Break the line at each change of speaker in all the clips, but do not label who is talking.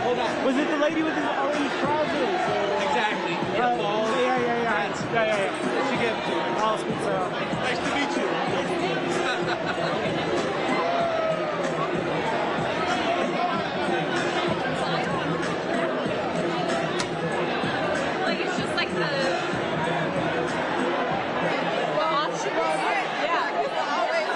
Hold on.
Was it the lady with the orange trousers?
Exactly.
Yeah. She gave it to me. I'll speak to her.
Nice to meet you.
Like, it's just like the option. Yeah, it's always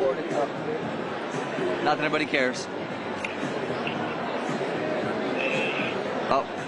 Not that anybody cares. Oh.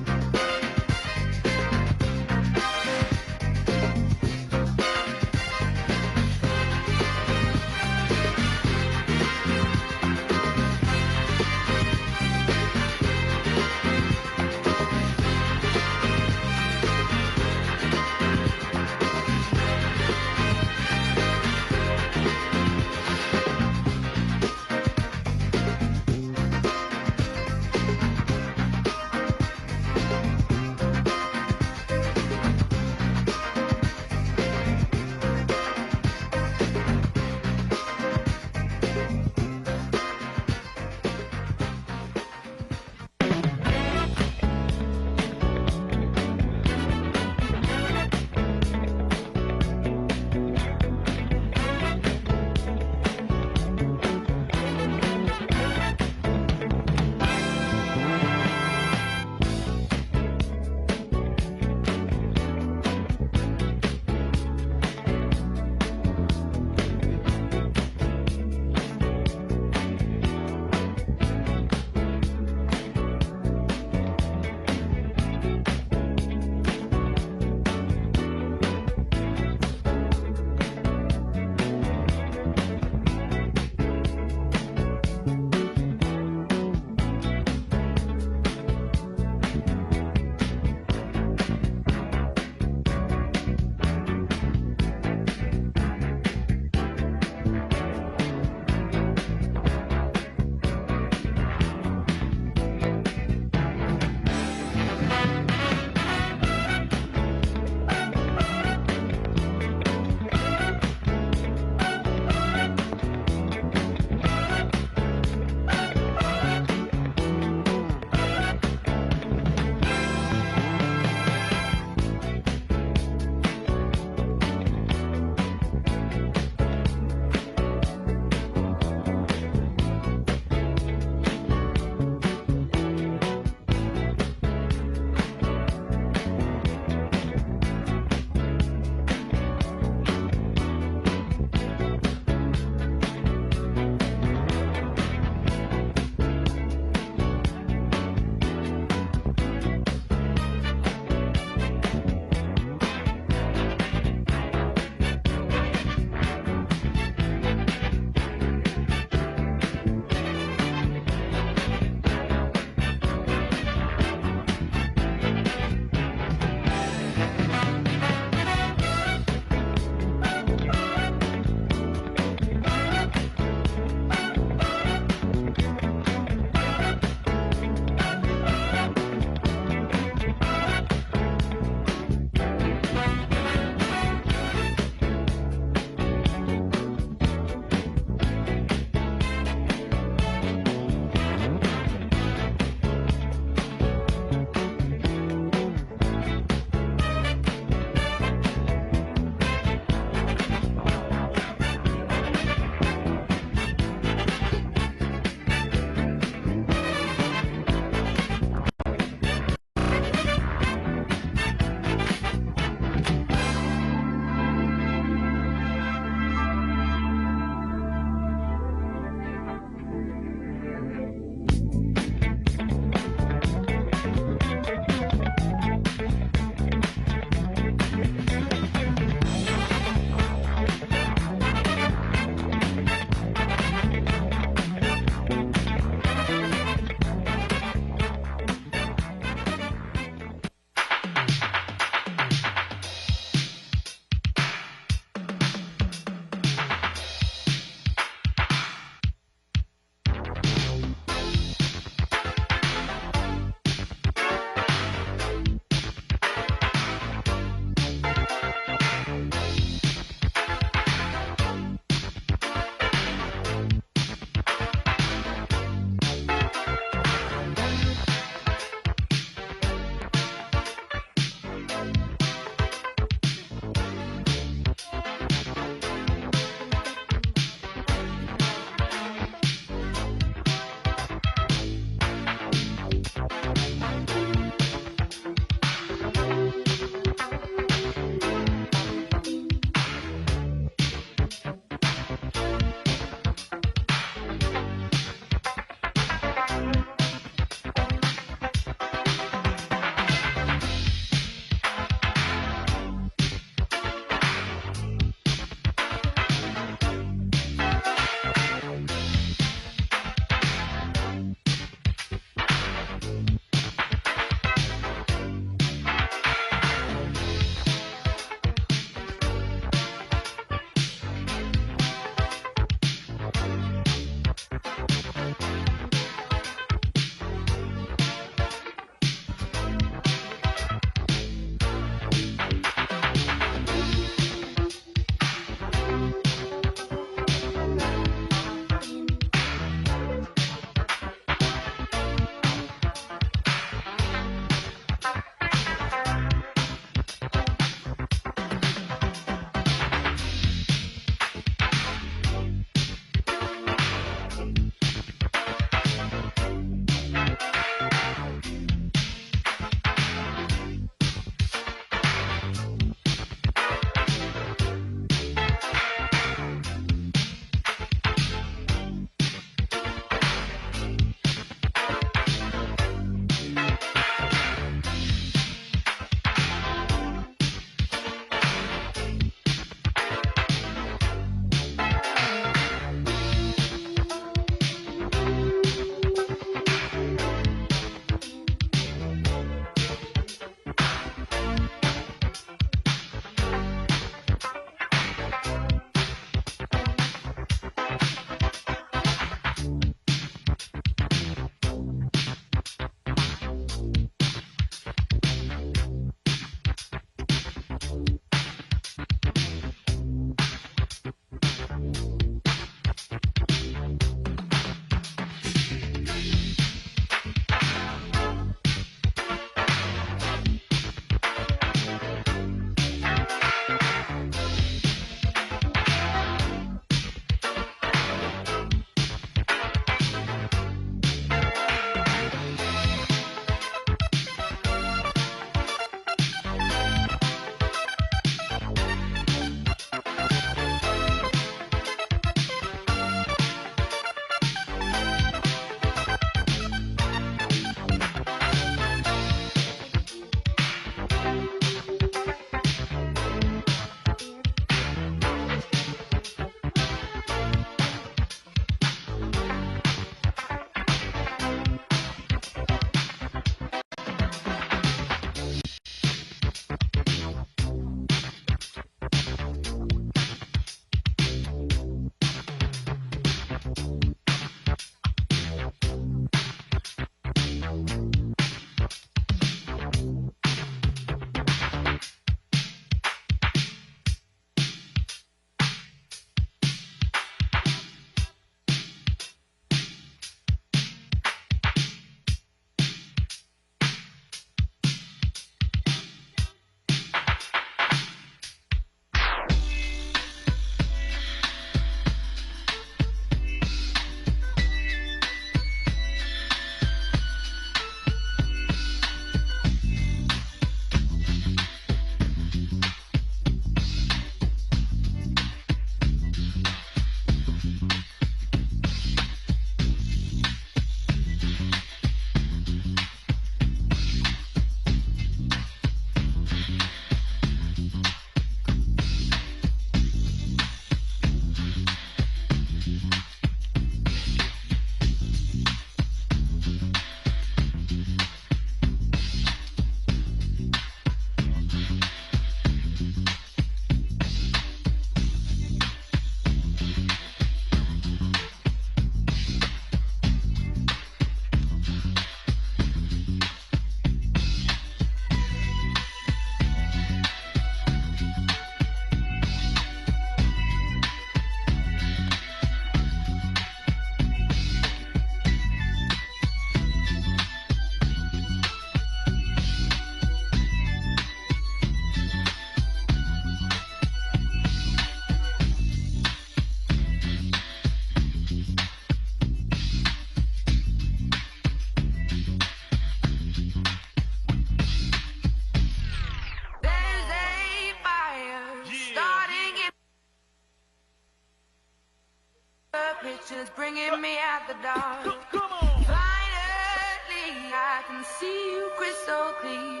dark.
Come on.
Finally, I can see you crystal clear.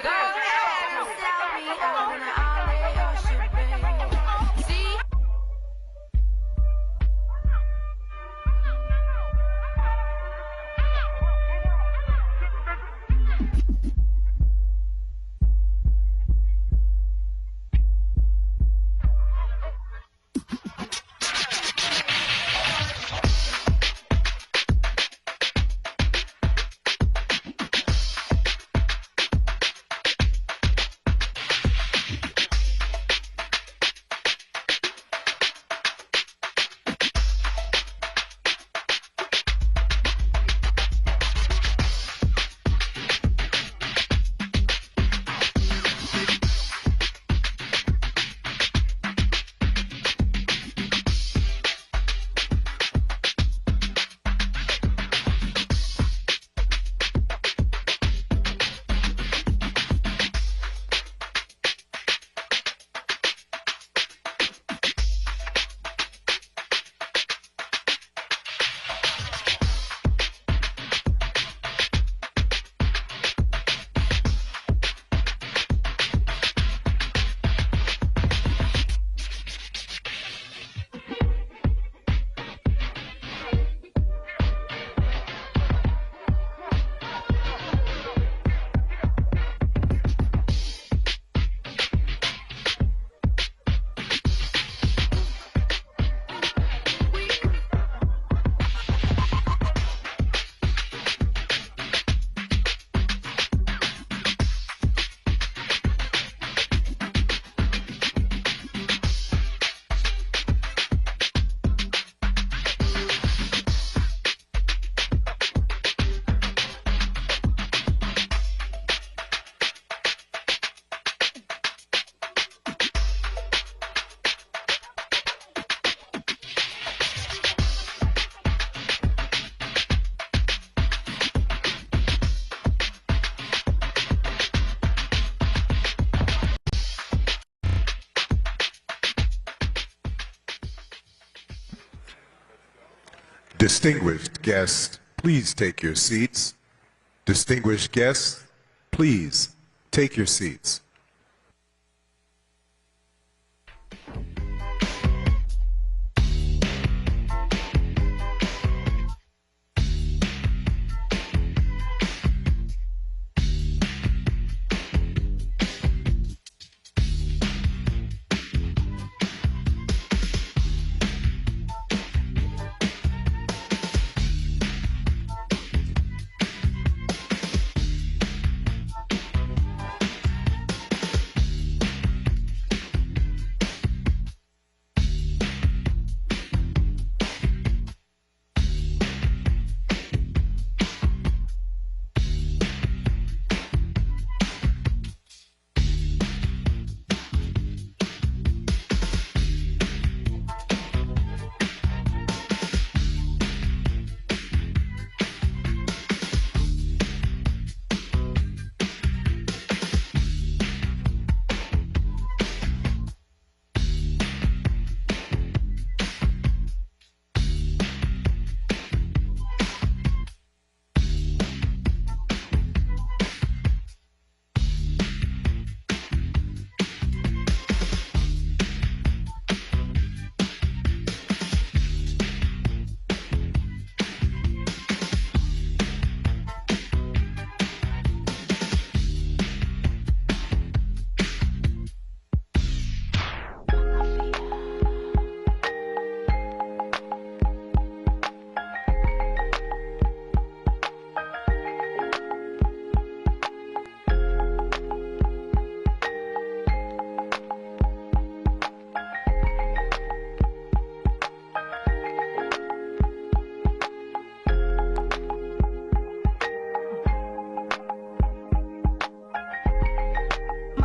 Go ahead and sell me out and I'll lay your ship bare. See.
Distinguished guests, please take your seats. Distinguished guests, please take your seats.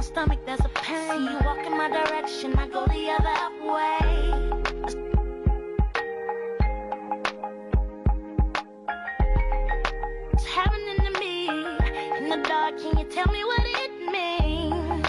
Stomach, there's a pain. You walk in my direction, I go the other way. It's happening to me in the dark. Can you tell me what it means?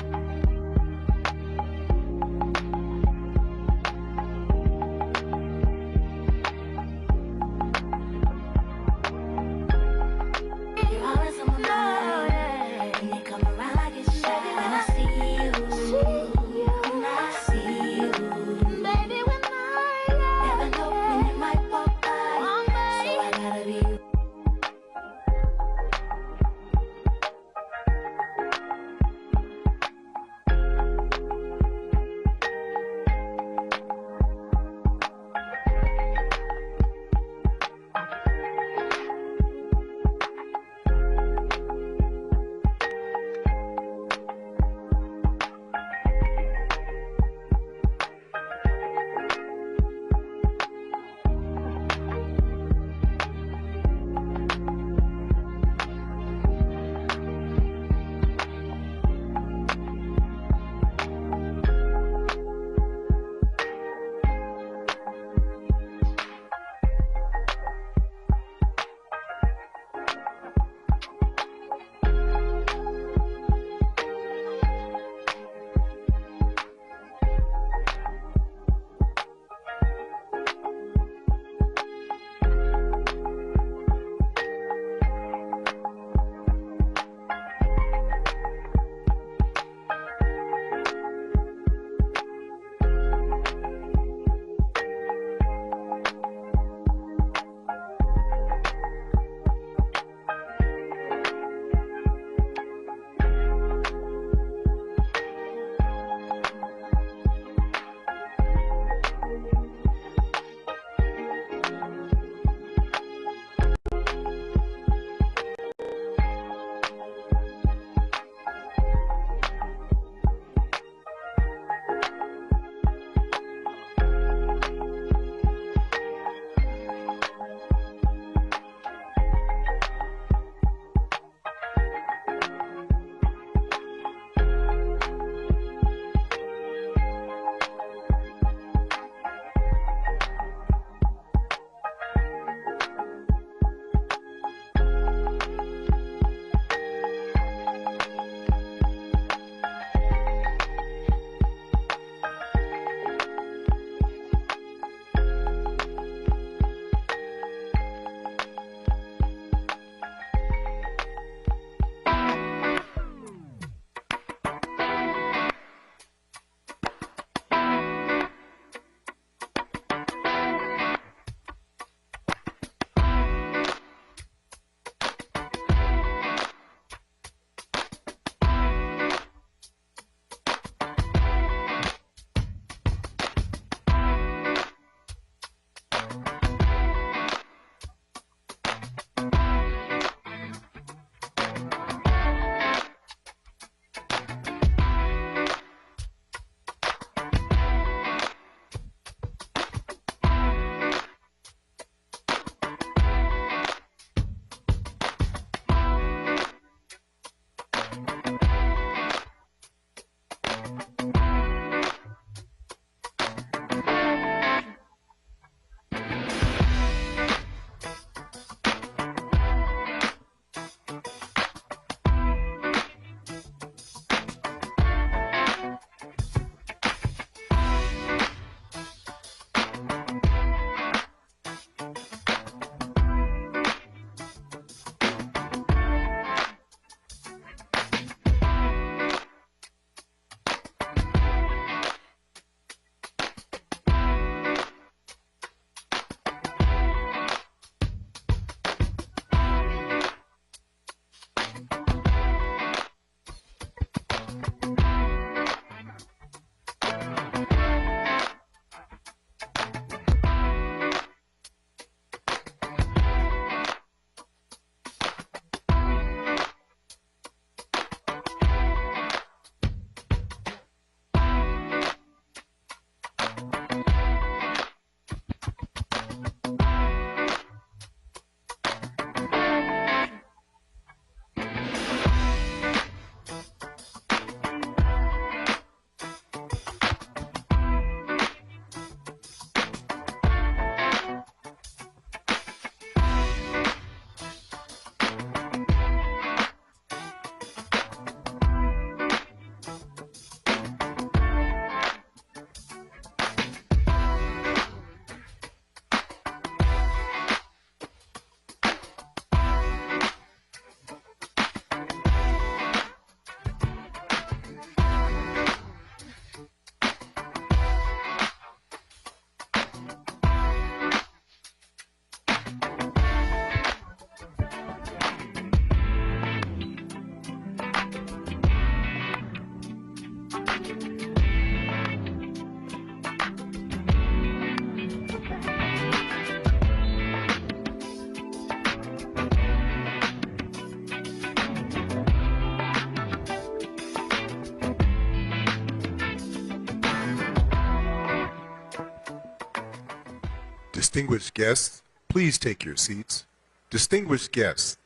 Distinguished guests, please take your seats. Distinguished guests,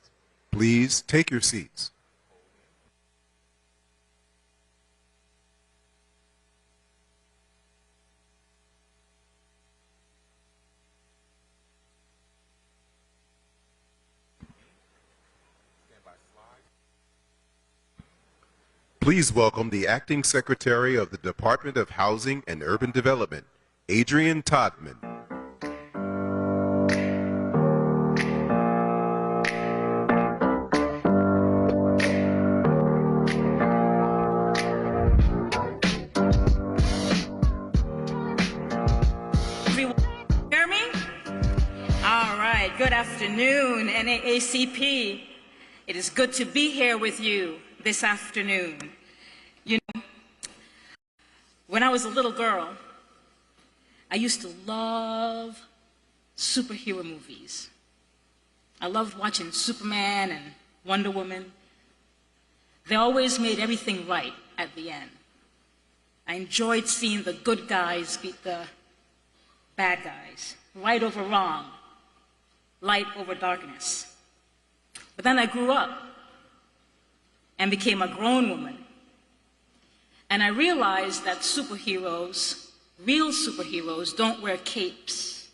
please take your seats. Please welcome the Acting Secretary of the Department of Housing and Urban Development, Adrian Todman.
Hear me? All right, good afternoon, NAACP. It is good to be here with you this afternoon. You know, when I was a little girl, I used to love superhero movies. I loved watching Superman and Wonder Woman. They always made everything right at the end. I enjoyed seeing the good guys beat the bad guys, right over wrong, light over darkness. But then I grew up and became a grown woman. And I realized that superheroes, real superheroes, don't wear capes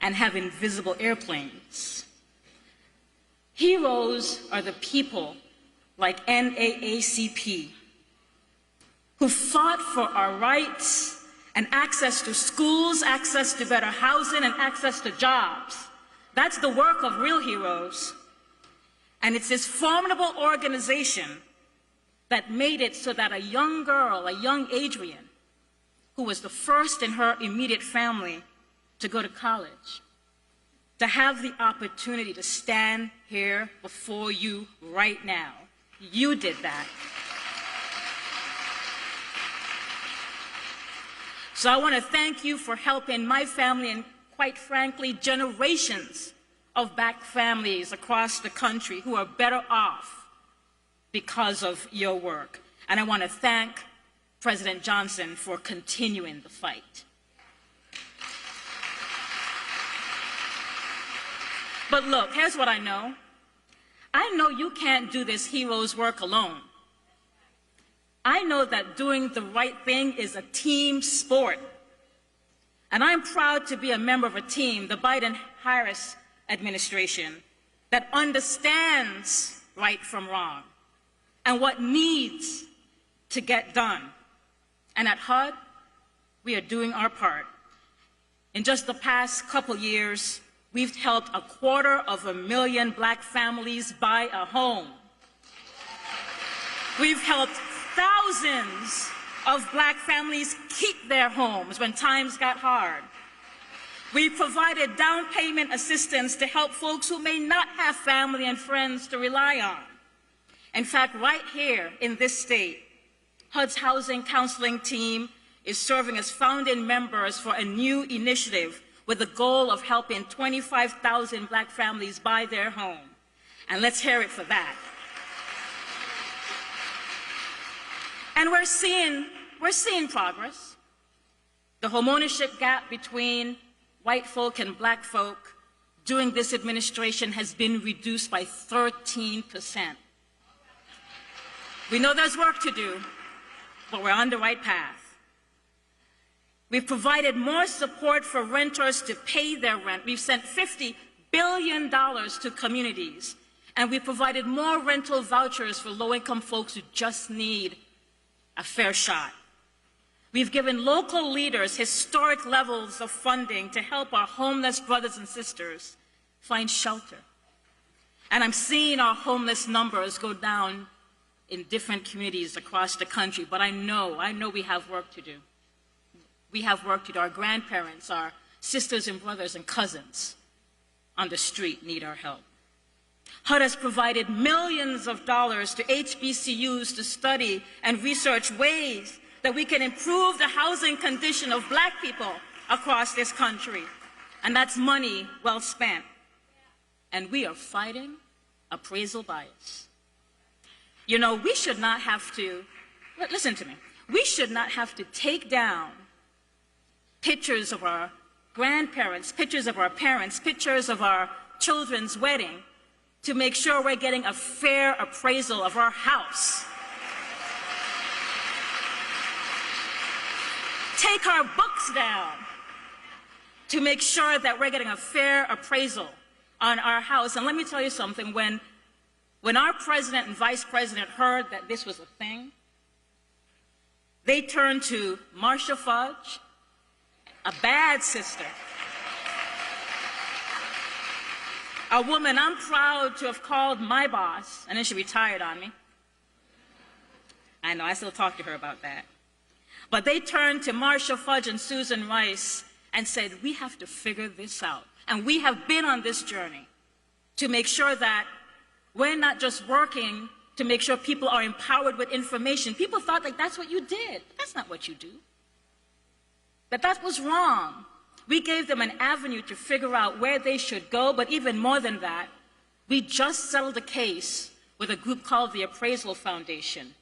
and have invisible airplanes. Heroes are the people like NAACP who fought for our rights and access to schools, access to better housing, and access to jobs. That's the work of real heroes. And it's this formidable organization that made it so that a young girl, a young Adrian, who was the first in her immediate family to go to college, to have the opportunity to stand here before you right now. You did that. So I want to thank you for helping my family and, quite frankly, generations of Black families across the country who are better off because of your work. And I want to thank President Johnson for continuing the fight. But look, here's what I know. I know you can't do this hero's work alone. I know that doing the right thing is a team sport. And I'm proud to be a member of a team, the Biden-Harris administration, that understands right from wrong and what needs to get done. And at HUD, we are doing our part. In just the past couple years, we've helped 250,000 Black families buy a home. We've helped thousands of Black families keep their homes when times got hard. We've provided down payment assistance to help folks who may not have family and friends to rely on. In fact, right here in this state, HUD's housing counseling team is serving as founding members for a new initiative with the goal of helping 25,000 Black families buy their home. And let's hear it for that. And we're seeing progress. The homeownership gap between white folk and Black folk during this administration has been reduced by 13%. We know there's work to do, but we're on the right path. We've provided more support for renters to pay their rent. We've sent $50 billion to communities, and we've provided more rental vouchers for low-income folks who just need a fair shot. We've given local leaders historic levels of funding to help our homeless brothers and sisters find shelter. And I'm seeing our homeless numbers go down in different communities across the country, but I know we have work to do. We have work to do. Our grandparents, our sisters and brothers and cousins on the street need our help. HUD has provided millions of dollars to HBCUs to study and research ways that we can improve the housing condition of Black people across this country. And that's money well spent. And we are fighting appraisal bias. You know, we should not have to, listen to me, we should not have to take down pictures of our grandparents, pictures of our parents, pictures of our children's wedding to make sure we're getting a fair appraisal of our house. Take our books down to make sure that we're getting a fair appraisal on our house. And let me tell you something, when our president and vice president heard that this was a thing, they turned to Marcia Fudge, a bad sister, a woman I'm proud to have called my boss, and then she retired on me. I know, I still talk to her about that. But they turned to Marcia Fudge and Susan Rice and said, we have to figure this out. And we have been on this journey to make sure that we're not just working to make sure people are empowered with information. People thought like that's what you did. That's not what you do. That was wrong. We gave them an avenue to figure out where they should go, but even more than that, we just settled a case with a group called the Appraisal Foundation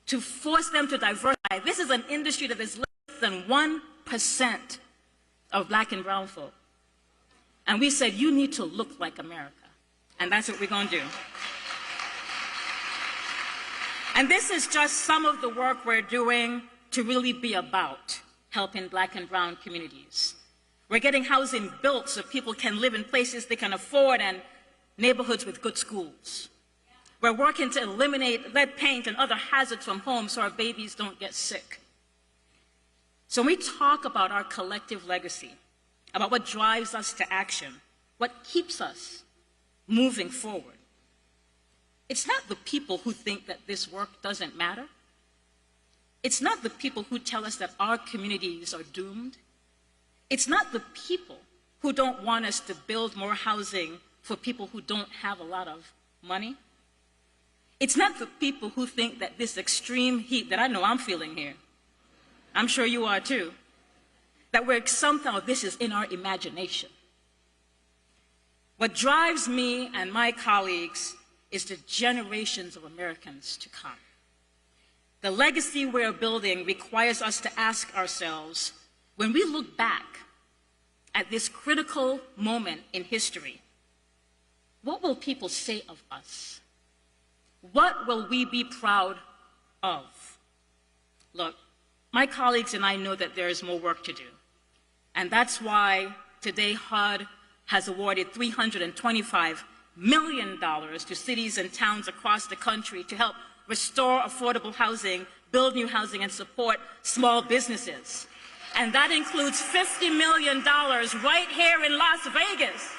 to force them to diversify. This is an industry that is less than 1% of black and brown folk. And we said, you need to look like America. And that's what we're going to do. And this is just some of the work we're doing to really be about helping black and brown communities. We're getting housing built so people can live in places they can afford and neighborhoods with good schools. We're working to eliminate lead paint and other hazards from homes so our babies don't get sick. So when we talk about our collective legacy, about what drives us to action, what keeps us moving forward, it's not the people who think that this work doesn't matter. It's not the people who tell us that our communities are doomed. It's not the people who don't want us to build more housing for people who don't have a lot of money. It's not the people who think that this extreme heat that I know I'm feeling here, I'm sure you are too, that we're somehow this is in our imagination. What drives me and my colleagues is the generations of Americans to come. The legacy we're building requires us to ask ourselves, when we look back at this critical moment in history, what will people say of us? What will we be proud of? Look, my colleagues and I know that there is more work to do. And that's why today HUD has awarded $325 million to cities and towns across the country to help restore affordable housing, build new housing, and support small businesses. And that includes $50 million right here in Las Vegas.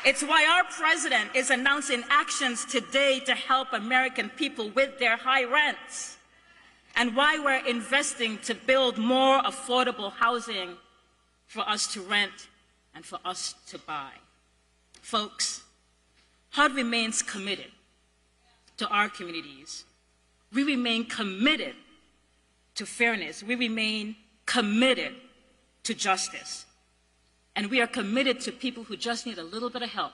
It's why our president is announcing actions today to help American people with their high rents, and why we're investing to build more affordable housing for us to rent and for us to buy. Folks, HUD remains committed to our communities. We remain committed to fairness. We remain committed to justice. And we are committed to people who just need a little bit of help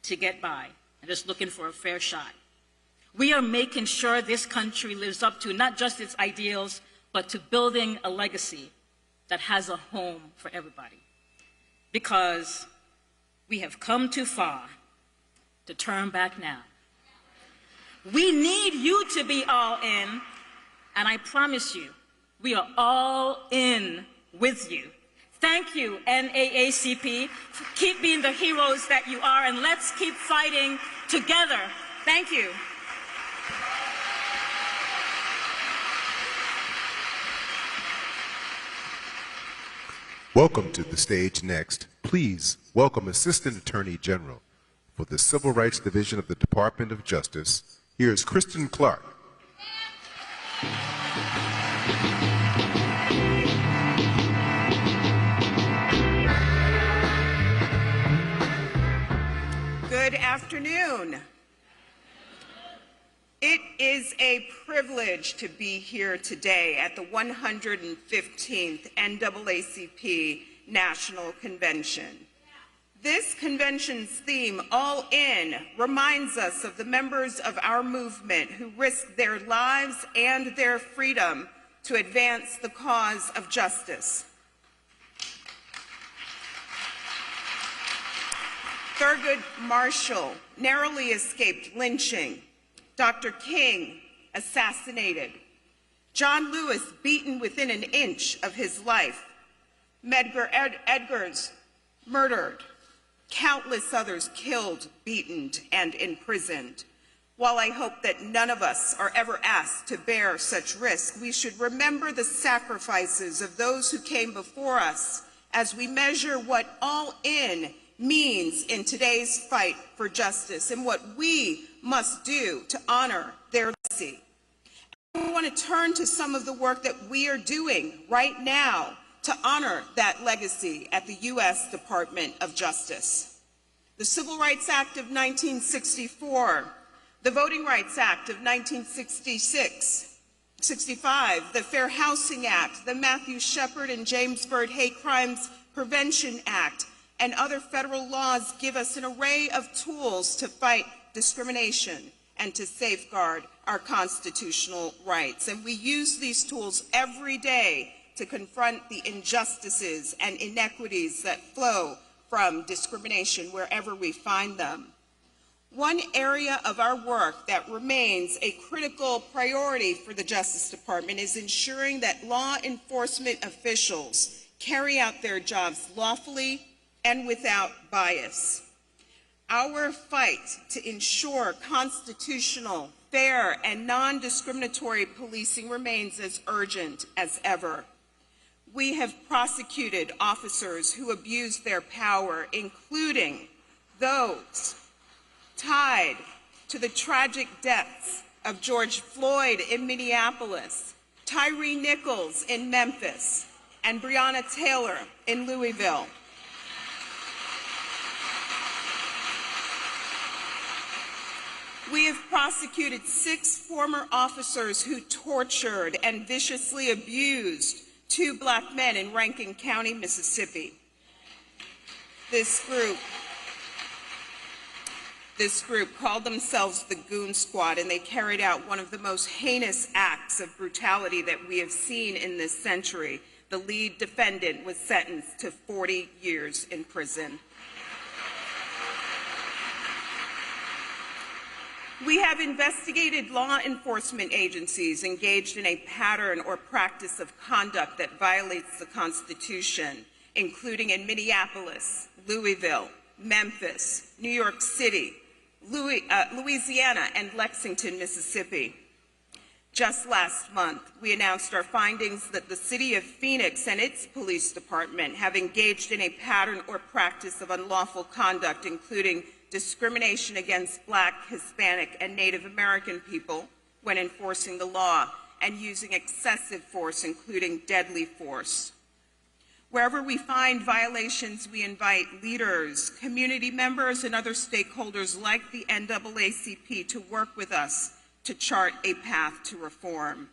to get by and just looking for a fair shot. We are making sure this country lives up to not just its ideals, but to building a legacy that has a home for everybody. Because we have come too far to turn back now. We need you to be all in, and I promise you, we are all in with you. Thank you, NAACP. Keep being the heroes that you are, and let's keep fighting together. Thank you.
Welcome to the stage next. Please welcome Assistant Attorney General for the Civil Rights Division of the Department of Justice. Here's Kristen Clark.
Good afternoon. It is a privilege to be here today at the 115th NAACP National Convention. This convention's theme, All In, reminds us of the members of our movement who risked their lives and their freedom to advance the cause of justice. Thurgood Marshall narrowly escaped lynching. Dr. King assassinated. John Lewis beaten within an inch of his life. Medgar Edgars murdered. Countless others killed, beaten, and imprisoned. While I hope that none of us are ever asked to bear such risk, we should remember the sacrifices of those who came before us as we measure what all in means in today's fight for justice and what we must do to honor their legacy. We want to turn to some of the work that we are doing right now to honor that legacy at the U.S. Department of Justice. The Civil Rights Act of 1964, the Voting Rights Act of 1965, the Fair Housing Act, the Matthew Shepard and James Byrd Hate Crimes Prevention Act, and other federal laws give us an array of tools to fight discrimination and to safeguard our constitutional rights. And we use these tools every day to confront the injustices and inequities that flow from discrimination wherever we find them. One area of our work that remains a critical priority for the Justice Department is ensuring that law enforcement officials carry out their jobs lawfully and without bias. Our fight to ensure constitutional, fair, and non-discriminatory policing remains as urgent as ever. We have prosecuted officers who abused their power, including those tied to the tragic deaths of George Floyd in Minneapolis, Tyree Nichols in Memphis, and Breonna Taylor in Louisville. We have prosecuted 6 former officers who tortured and viciously abused 2 black men in Rankin County, Mississippi. This group called themselves the Goon Squad, and they carried out one of the most heinous acts of brutality that we have seen in this century. The lead defendant was sentenced to 40 years in prison. We have investigated law enforcement agencies engaged in a pattern or practice of conduct that violates the Constitution, including in Minneapolis, Louisville, Memphis, New York City, Louisiana, and Lexington, Mississippi. Just last month, we announced our findings that the city of Phoenix and its police department have engaged in a pattern or practice of unlawful conduct, including discrimination against Black, Hispanic, and Native American people when enforcing the law, and using excessive force, including deadly force. Wherever we find violations, we invite leaders, community members, and other stakeholders like the NAACP to work with us to chart a path to reform.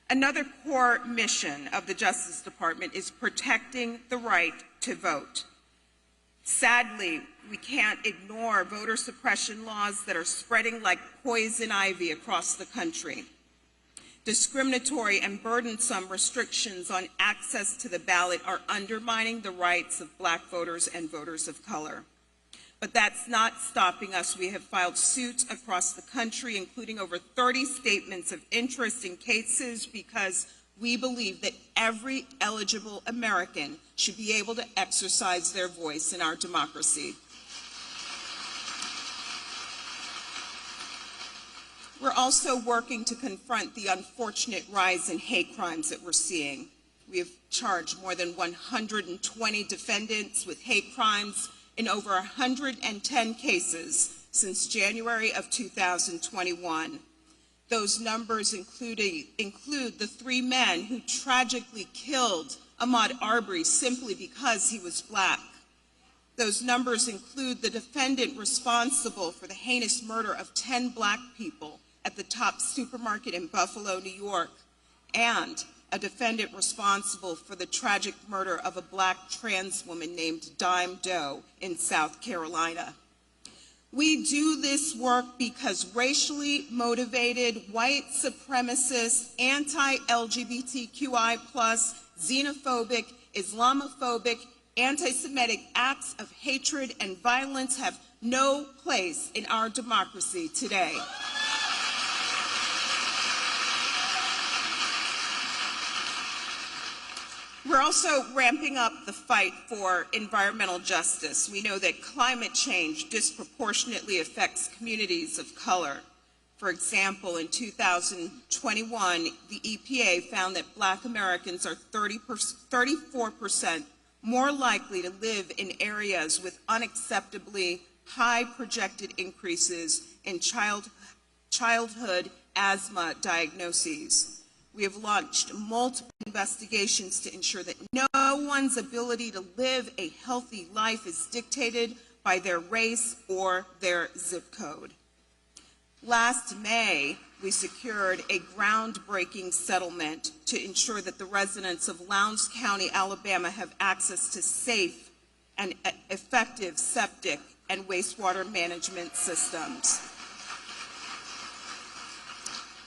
Another core mission of the Justice Department is protecting the right to vote. Sadly, we can't ignore voter suppression laws that are spreading like poison ivy across the country. Discriminatory and burdensome restrictions on access to the ballot are undermining the rights of Black voters and voters of color. But that's not stopping us. We have filed suits across the country, including over 30 statements of interest in cases, because we believe that every eligible American should be able to exercise their voice in our democracy. We're also working to confront the unfortunate rise in hate crimes that we're seeing. We have charged more than 120 defendants with hate crimes in over 110 cases since January of 2021. Those numbers include the 3 men who tragically killed Ahmaud Arbery simply because he was Black. Those numbers include the defendant responsible for the heinous murder of 10 Black people at the Top supermarket in Buffalo, New York, and a defendant responsible for the tragic murder of a Black trans woman named Dime Doe in South Carolina. We do this work because racially motivated, white supremacist, anti-LGBTQI+, xenophobic, Islamophobic, Anti-Semitic acts of hatred and violence have no place in our democracy today. We're also ramping up the fight for environmental justice. We know that climate change disproportionately affects communities of color. For example, in 2021, the EPA found that Black Americans are 34% more likely to live in areas with unacceptably high projected increases in childhood asthma diagnoses. We have launched multiple investigations to ensure that no one's ability to live a healthy life is dictated by their race or their zip code. Last May, we secured a groundbreaking settlement to ensure that the residents of Lowndes County, Alabama have access to safe and effective septic and wastewater management systems.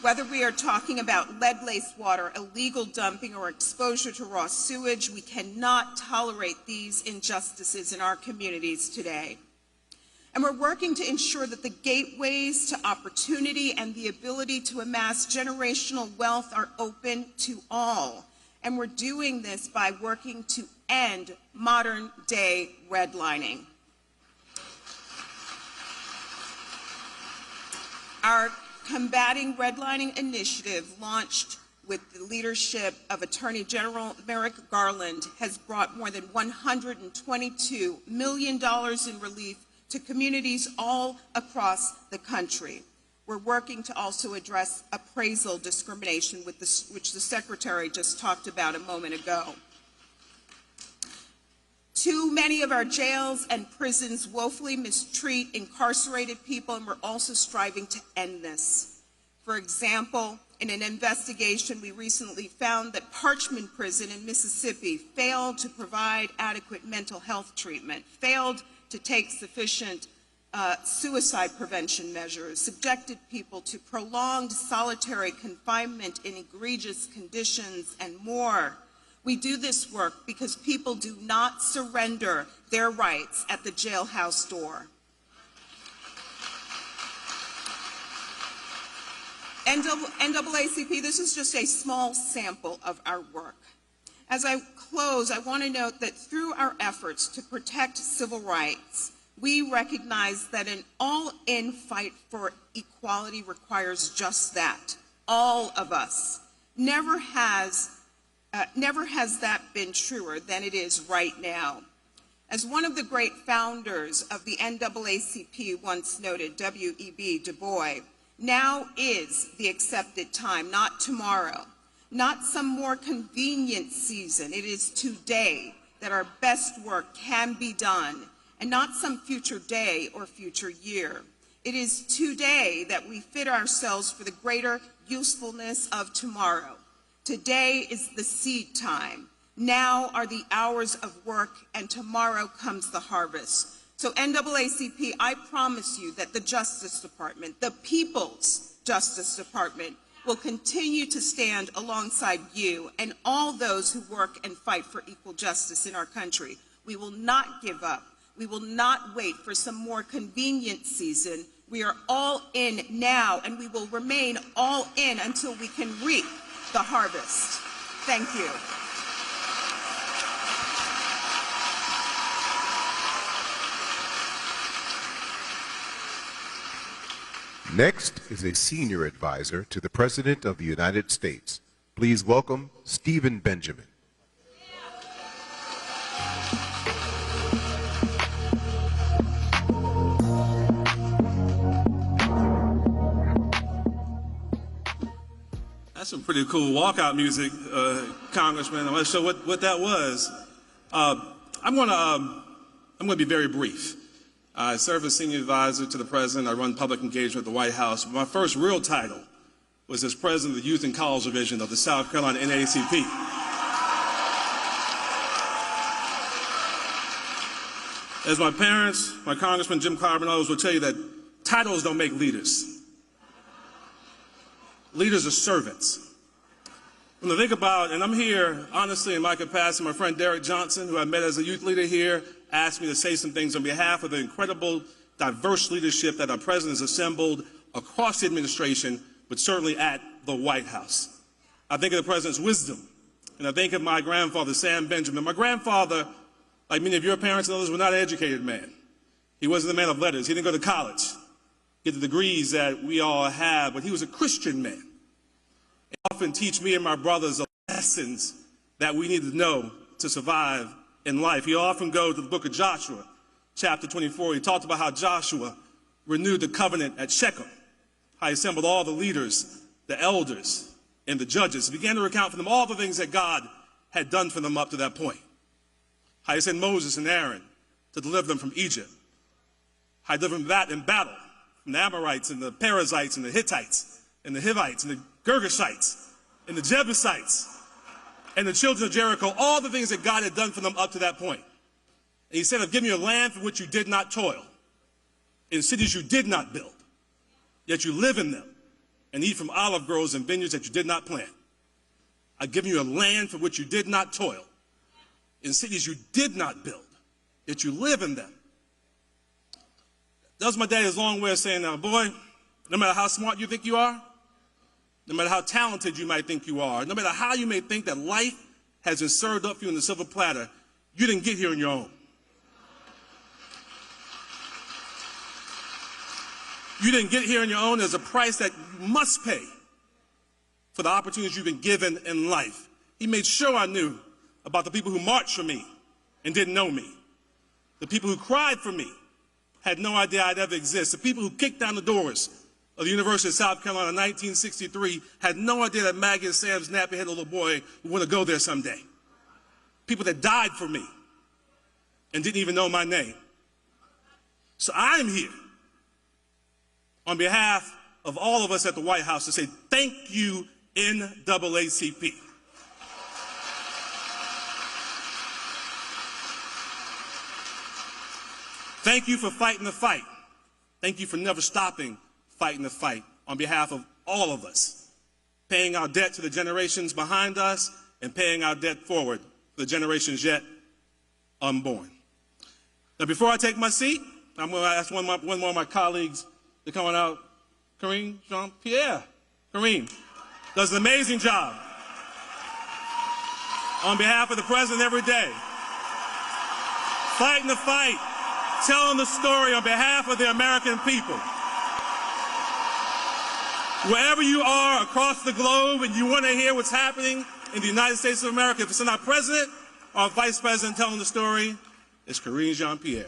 Whether we are talking about lead-laced water, illegal dumping, or exposure to raw sewage, we cannot tolerate these injustices in our communities today. And we're working to ensure that the gateways to opportunity and the ability to amass generational wealth are open to all. And we're doing this by working to end modern-day redlining. Our Combating Redlining Initiative, launched with the leadership of Attorney General Merrick Garland, has brought more than $122 million in relief to communities all across the country. We're working to also address appraisal discrimination, which the Secretary just talked about a moment ago. Too many of our jails and prisons woefully mistreat incarcerated people, and we're also striving to end this. For example, in an investigation, we recently found that Parchman Prison in Mississippi failed to provide adequate mental health treatment, failed to take sufficient suicide prevention measures, subjected people to prolonged solitary confinement in egregious conditions, and more. We do this work because people do not surrender their rights at the jailhouse door. NAACP, this is just a small sample of our work. As I close, I want to note that through our efforts to protect civil rights, we recognize that an all-in fight for equality requires just that, all of us. Never has that been truer than it is right now. As one of the great founders of the NAACP once noted, W.E.B. Du Bois, now is the accepted time, not tomorrow, not some more convenient season. It is today that our best work can be done, and not some future day or future year. It is today that we fit ourselves for the greater usefulness of tomorrow. Today is the seed time. Now are the hours of work, and tomorrow comes the harvest. So NAACP, I promise you that the Justice Department, the People's Justice Department, will continue to stand alongside you and all those who work and fight for equal justice in our country. We will not give up. We will not wait for some more convenient season. We are all in now, and we will remain all in until we can reap the harvest. Thank you.
Next is a senior advisor to the President of the United States. Please welcome Stephen Benjamin.
That's some pretty cool walkout music, Congressman. I'm not sure what that was. I'm going to be very brief. I serve as senior advisor to the president. I run public engagement at the White House. But my first real title was as president of the Youth and College Division of the South Carolina NAACP. As my parents, my Congressman Jim Clyburn and others will tell you, that titles don't make leaders. Leaders are servants. When I think about, and I'm here honestly in my capacity, my friend Derek Johnson, who I met as a youth leader here, asked me to say some things on behalf of the incredible, diverse leadership that our president has assembled across the administration, but certainly at the White House. I think of the president's wisdom, and I think of my grandfather, Sam Benjamin. My grandfather, like many of your parents and others, was not an educated man. He wasn't a man of letters. He didn't go to college, get the degrees that we all have, but he was a Christian man. He often teach me and my brothers the lessons that we need to know to survive in life. He often goes to the book of Joshua, chapter 24. He talked about how Joshua renewed the covenant at Shechem, how he assembled all the leaders, the elders, and the judges. He began to recount for them all the things that God had done for them up to that point. How he sent Moses and Aaron to deliver them from Egypt. How he delivered them in battle from the Amorites and the Perizzites and the Hittites and the Hivites and the Girgashites and the Jebusites and the children of Jericho, all the things that God had done for them up to that point. And he said, I've given you a land for which you did not toil, in cities you did not build, yet you live in them and eat from olive groves and vineyards that you did not plant. I've given you a land for which you did not toil, in cities you did not build, yet you live in them. That was my daddy's long way of saying, now, boy, no matter how smart you think you are, no matter how talented you might think you are, no matter how you may think that life has been served up for you in the silver platter, you didn't get here on your own. You didn't get here on your own. There's a price that you must pay for the opportunities you've been given in life. He made sure I knew about the people who marched for me and didn't know me. The people who cried for me, had no idea I'd ever exist. The people who kicked down the doors of the University of South Carolina in 1963 had no idea that Maggie and Sam's nappy-headed little boy would want to go there someday. People that died for me and didn't even know my name. So I'm here on behalf of all of us at the White House to say thank you, NAACP. Thank you for fighting the fight. Thank you for never stopping fighting the fight on behalf of all of us, paying our debt to the generations behind us and paying our debt forward for the generations yet unborn. Now, before I take my seat, I'm going to ask one more of my colleagues to come on out. Kareem Jean-Pierre. Kareem does an amazing job on behalf of the president every day, fighting the fight, telling the story on behalf of the American people. Wherever you are across the globe and you want to hear what's happening in the United States of America, if it's not president or vice president telling the story, it's Kareem Jean-Pierre.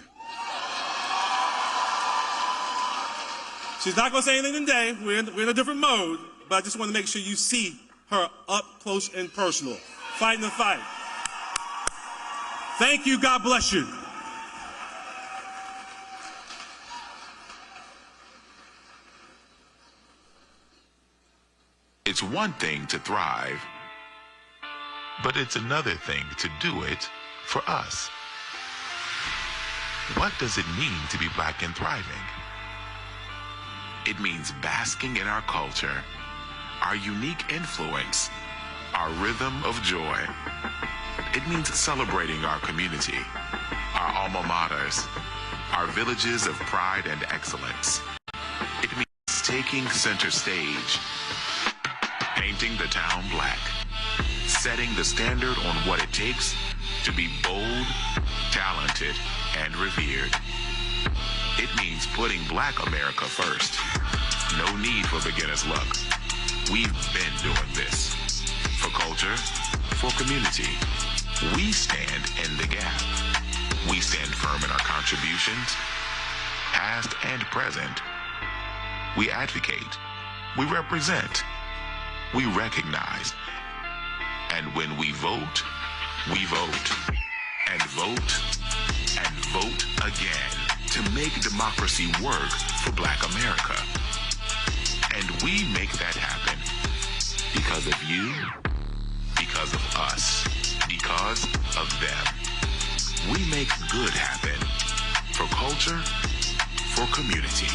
She's not going to say anything today. We're in a different mode, but I just want to make sure you see her up close and personal, fighting the fight. Thank you. God bless you.
It's one thing to thrive, but it's another thing to do it for us. What does it mean to be Black and thriving? It means basking in our culture, our unique influence, our rhythm of joy. It means celebrating our community, our alma maters, our villages of pride and excellence. It means taking center stage, painting the town black, setting the standard on what it takes to be bold, talented, and revered. It means putting Black America first. No need for beginner's luck. We've been doing this. For culture, for community. We stand in the gap. We stand firm in our contributions, past and present. We advocate. We represent. We recognize. And when we vote, we vote. And vote. And vote again to make democracy work for Black America. And we make that happen because of you, because of us, because of them. We make good happen for culture, for community.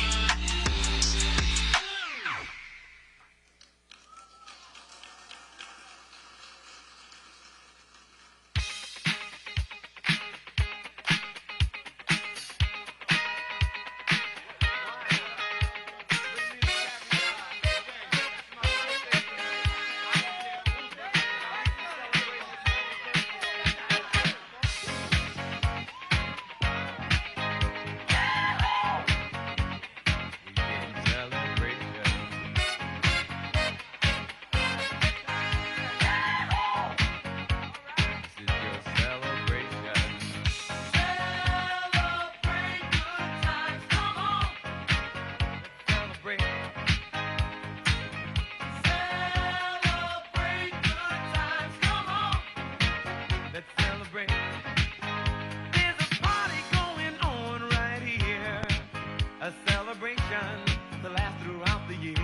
shine to last throughout the years.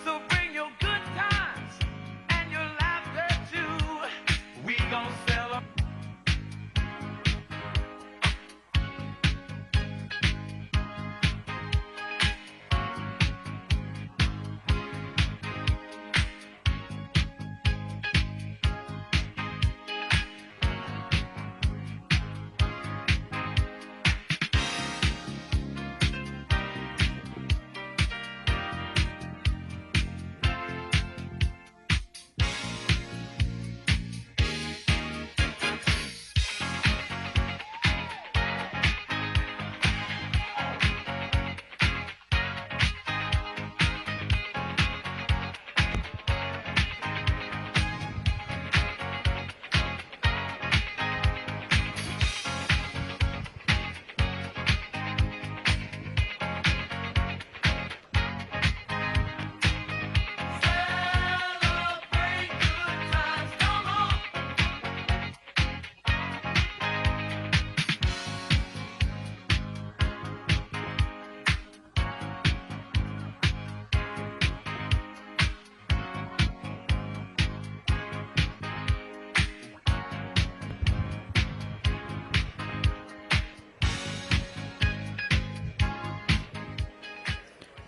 So bring your good times and your laughter too. We gon' celebrate.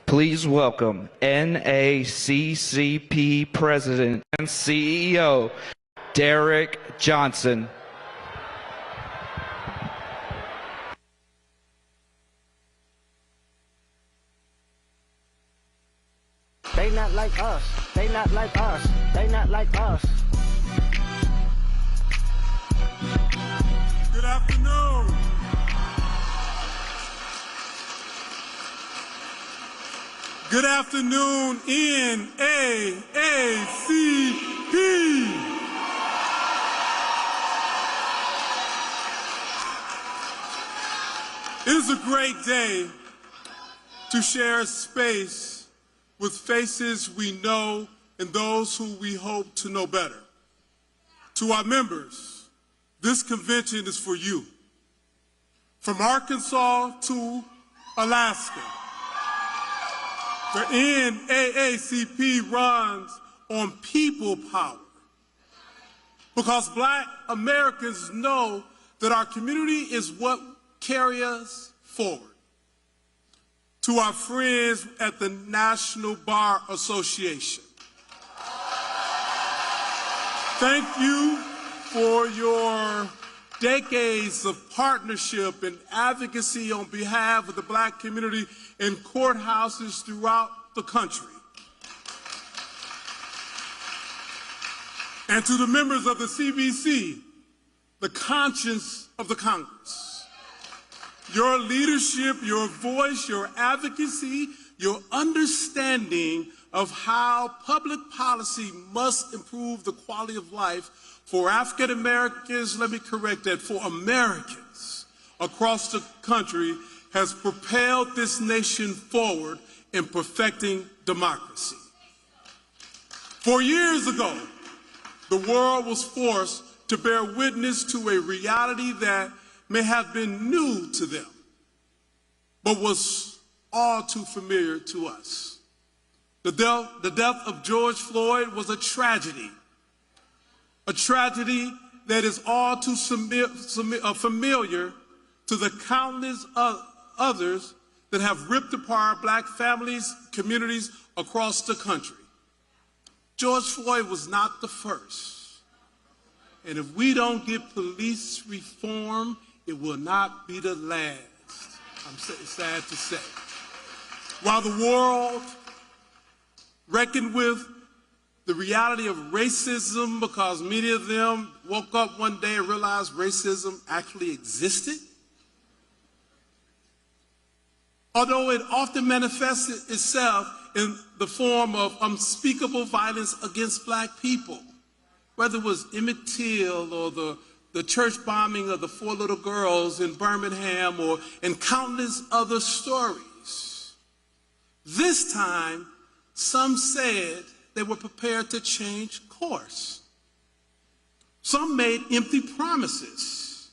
Please welcome NAACP President and CEO, Derek Johnson.
They not like us. They not like us. They not like us.
Good afternoon. Good afternoon, NAACP. It is a great day to share space with faces we know and those who we hope to know better. To our members, this convention is for you. From Arkansas to Alaska, the NAACP runs on people power because Black Americans know that our community is what carries us forward. To our friends at the National Bar Association, thank you for your decades of partnership and advocacy on behalf of the Black community in courthouses throughout the country. And to the members of the CBC, the conscience of the Congress, your leadership, your voice, your advocacy, your understanding of how public policy must improve the quality of life for African Americans, let me correct that, for Americans across the country has propelled this nation forward in perfecting democracy. 4 years ago, the world was forced to bear witness to a reality that may have been new to them, but was all too familiar to us. The death of George Floyd was a tragedy that is all too familiar to the countless others that have ripped apart Black families, communities across the country. George Floyd was not the first. And if we don't get police reform, it will not be the last. I'm sad to say. While the world reckoned with the reality of racism because many of them woke up one day and realized racism actually existed, although it often manifested itself in the form of unspeakable violence against Black people, whether it was Emmett Till or the church bombing of the 4 little girls in Birmingham and countless other stories. This time, some said they were prepared to change course. Some made empty promises,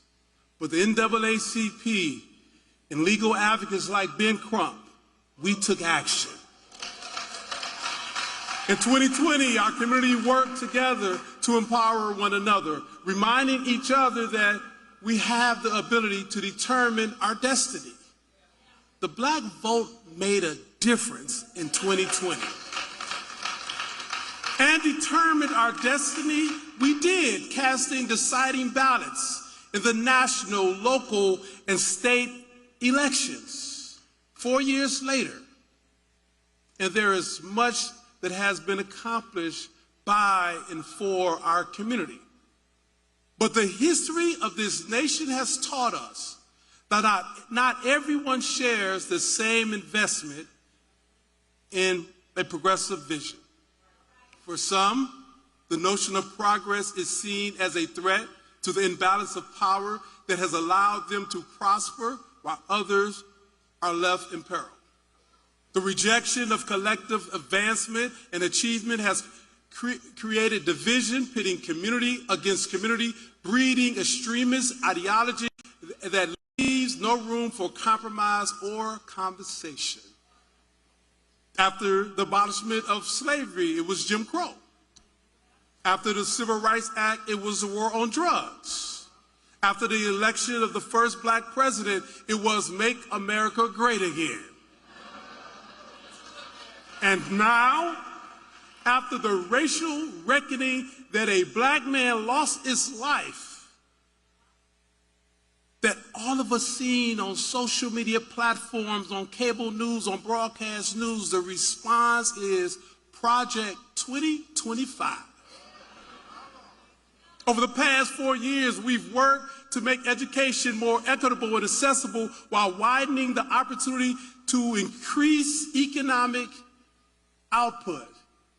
but the NAACP and legal advocates like Ben Crump, we took action. In 2020, our community worked together to empower one another, reminding each other that we have the ability to determine our destiny. The black vote made a difference in 2020. And determined our destiny, we did, casting deciding ballots in the national, local, and state elections 4 years later. And there is much that has been accomplished by and for our community. But the history of this nation has taught us that not everyone shares the same investment in a progressive vision. For some, the notion of progress is seen as a threat to the imbalance of power that has allowed them to prosper while others are left in peril. The rejection of collective advancement and achievement has created division, pitting community against community, breeding extremist ideology that leaves no room for compromise or conversation. After the abolishment of slavery, it was Jim Crow. After the Civil Rights Act, it was the war on drugs. After the election of the first black president, it was Make America Great Again. And now, after the racial reckoning that a black man lost his life, that all of us seen on social media platforms, on cable news, on broadcast news, the response is Project 2025. Over the past 4 years, we've worked to make education more equitable and accessible while widening the opportunity to increase economic output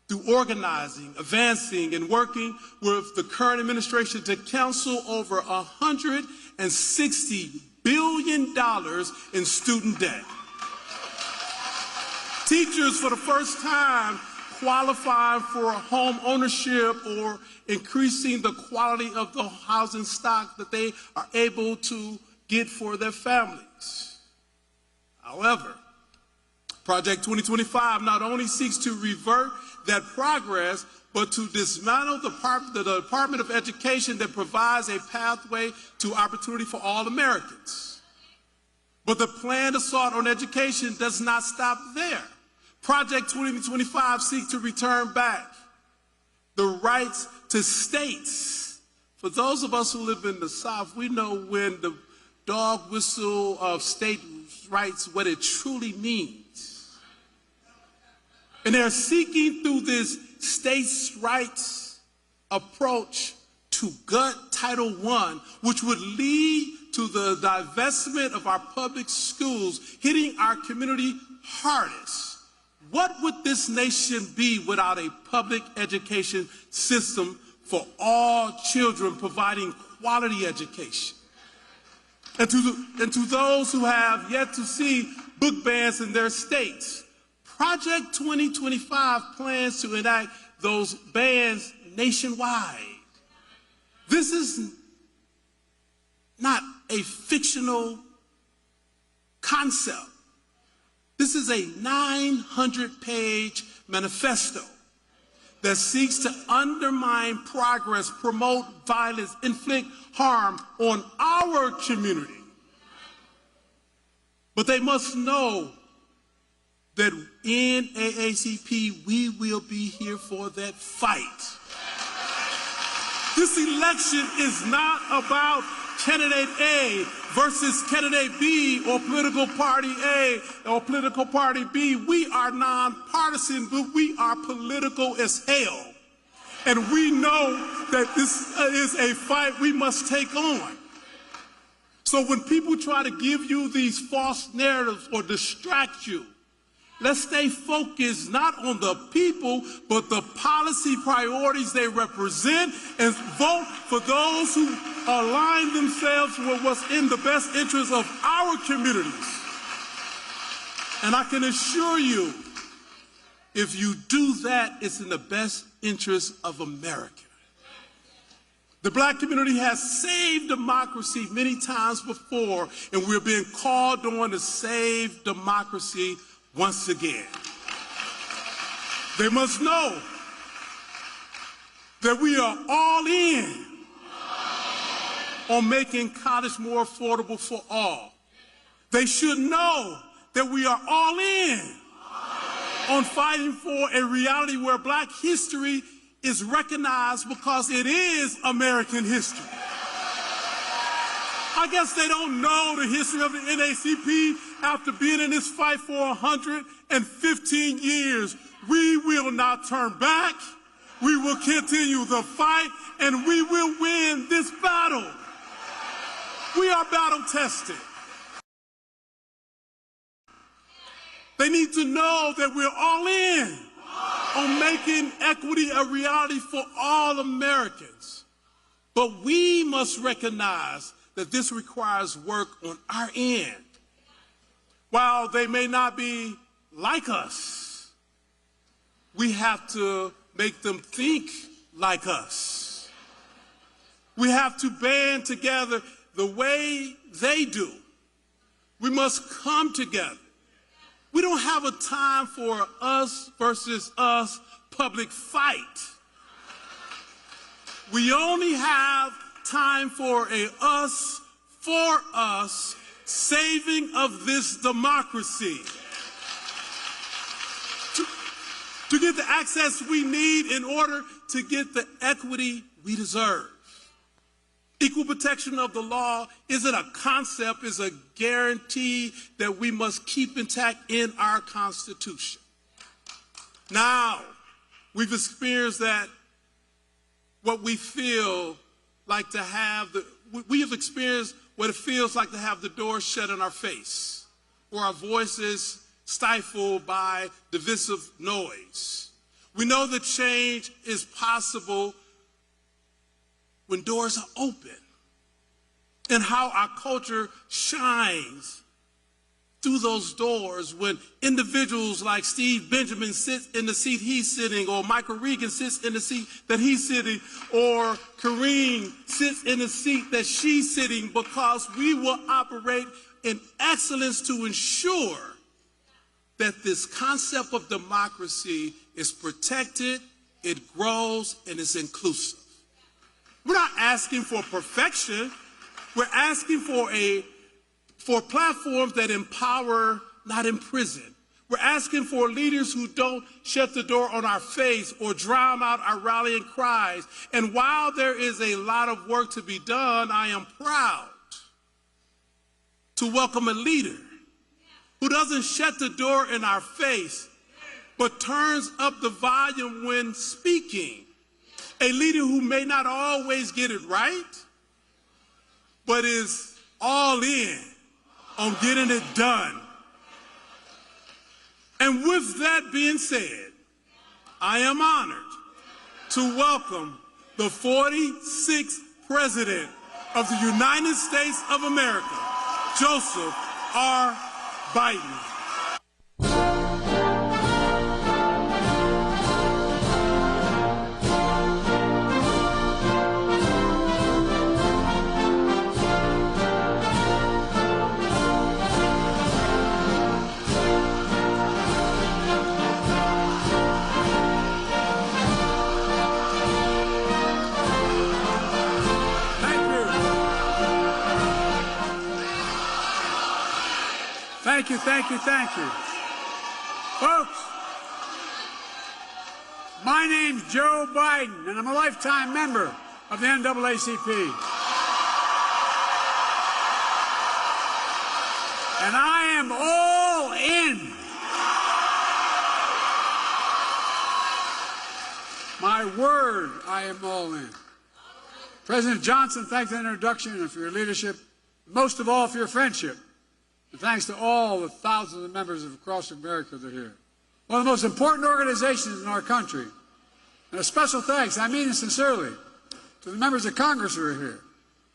through organizing, advancing, and working with the current administration to cancel over $160 billion in student debt. Teachers, for the first time, qualify for home ownership or increasing the quality of the housing stock that they are able to get for their families. However, Project 2025 not only seeks to revert that progress, but to dismantle the Department of Education that provides a pathway to opportunity for all Americans. But the planned assault on education does not stop there. Project 2025 seeks to return back the rights to states. For those of us who live in the South, we know when the dog whistle of state rights, what it truly means. And they're seeking through this states' rights approach to gut Title I, which would lead to the divestment of our public schools, hitting our community hardest. What would this nation be without a public education system for all children, providing quality education? And to those who have yet to see book bans in their states, Project 2025 plans to enact those bans nationwide. This is not a fictional concept. This is a 900-page manifesto that seeks to undermine progress, promote violence, inflict harm on our community. But they must know that in NAACP, we will be here for that fight. This election is not about candidate A versus candidate B or political party A or political party B. We are nonpartisan, but we are political as hell. And we know that this is a fight we must take on. So when people try to give you these false narratives or distract you, let's stay focused not on the people, but the policy priorities they represent, and vote for those who align themselves with what's in the best interest of our communities. And I can assure you, if you do that, it's in the best interest of America. The black community has saved democracy many times before, and we're being called on to save democracy once again. They must know that we are all in on making college more affordable for all. They should know that we are all in on fighting for a reality where Black history is recognized because it is American history. I guess they don't know the history of the NAACP after being in this fight for 115 years. We will not turn back. We will continue the fight, and we will win this battle. We are battle tested. They need to know that we're all in on making equity a reality for all Americans. But we must recognize that this requires work on our end. While they may not be like us, we have to make them think like us. We have to band together the way they do. We must come together. We don't have a time for us versus us public fight. We only have time for a us for us saving of this democracy. To get the access we need in order to get the equity we deserve. Equal protection of the law isn't a concept, it's a guarantee that we must keep intact in our Constitution. Now, we've experienced that what we feel like to have, we have experienced what it feels like to have the door shut in our face, or our voices stifled by divisive noise. We know that change is possible when doors are open, and how our culture shines through those doors when individuals like Steve Benjamin sits in the seat he's sitting, or Michael Regan sits in the seat that he's sitting, or Karine sits in the seat that she's sitting, because we will operate in excellence to ensure that this concept of democracy is protected, it grows, and is inclusive. We're not asking for perfection. We're asking for platforms that empower, not imprison. We're asking for leaders who don't shut the door on our face or drown out our rallying cries. And while there is a lot of work to be done, I am proud to welcome a leader who doesn't shut the door in our face, but turns up the volume when speaking. A leader who may not always get it right, but is all in on getting it done. And with that being said, I am honored to welcome the 46th President of the United States of America, Joseph R. Biden.
Thank you, thank you, thank you. Folks, my name's Joe Biden, and I'm a lifetime member of the NAACP. And I am all in. My word, I am all in. President Johnson, thanks for the introduction and for your leadership, most of all for your friendship. And thanks to all the thousands of members of across America that are here. One of the most important organizations in our country. And a special thanks, I mean it sincerely, to the members of Congress who are here,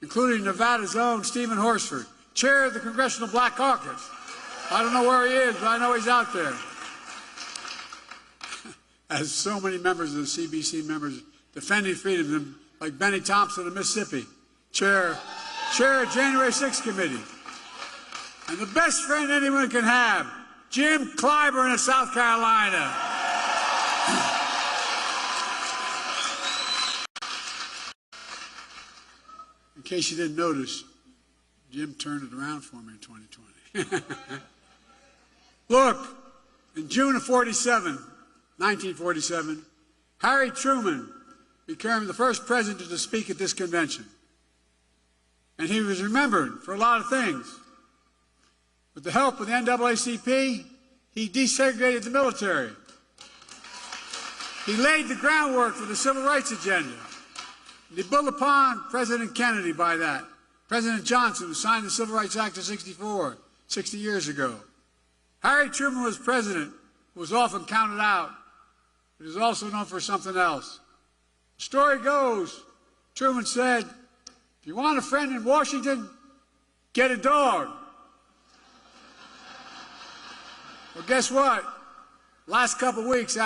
including Nevada's own Stephen Horsford, chair of the Congressional Black Caucus. I don't know where he is, but I know he's out there. As so many members of the CBC members defending freedom, like Benny Thompson of Mississippi, chair of January 6th Committee. And the best friend anyone can have Jim Clyburn of South Carolina. In case you didn't notice, Jim turned it around for me in 2020. Look, in June of 1947, Harry Truman became the first president to speak at this convention. And he was remembered for a lot of things. With the help of the NAACP, he desegregated the military. He laid the groundwork for the civil rights agenda. And he built upon President Kennedy by that. President Johnson, who signed the Civil Rights Act of '64, 60 years ago. Harry Truman was president, who was often counted out, but he was also known for something else. The story goes, Truman said, if you want a friend in Washington, get a dog. Well, guess what? After the last couple of weeks,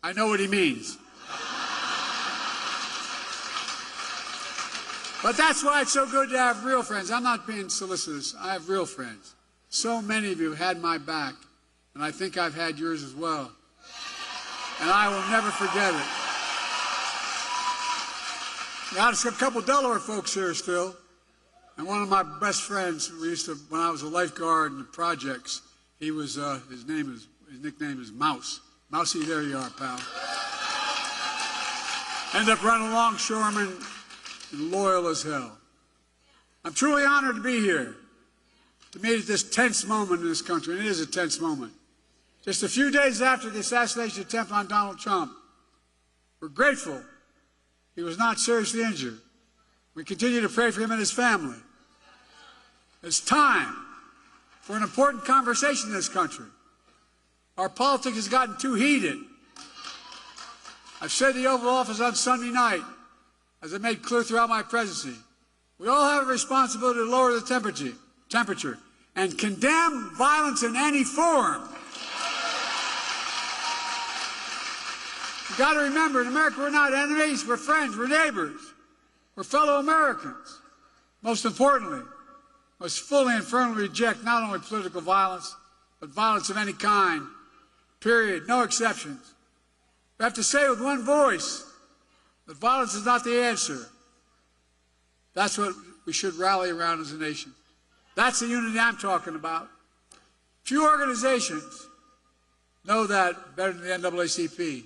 I know what he means. But that's why it's so good to have real friends. I'm not being solicitous. I have real friends. So many of you had my back, and I think I've had yours as well. And I will never forget it. Got a couple Delaware folks here still, and one of my best friends, when I was a lifeguard in the projects, he was, his nickname is Mouse. Mousy, there you are, pal. Ended up running longshoreman, and loyal as hell. I'm truly honored to be here, to meet at this tense moment in this country, and it is a tense moment. Just a few days after the assassination attempt on Donald Trump, we're grateful he was not seriously injured. We continue to pray for him and his family. It's time for an important conversation in this country. Our politics has gotten too heated. I've said in the Oval Office on Sunday night, as I made clear throughout my presidency, we all have a responsibility to lower the temperature and condemn violence in any form. You've got to remember, in America, we're not enemies, we're friends, we're neighbors, we're fellow Americans. Most importantly, we must fully and firmly reject not only political violence, but violence of any kind, period, no exceptions. We have to say with one voice that violence is not the answer. That's what we should rally around as a nation. That's the unity I'm talking about. Few organizations know that better than the NAACP.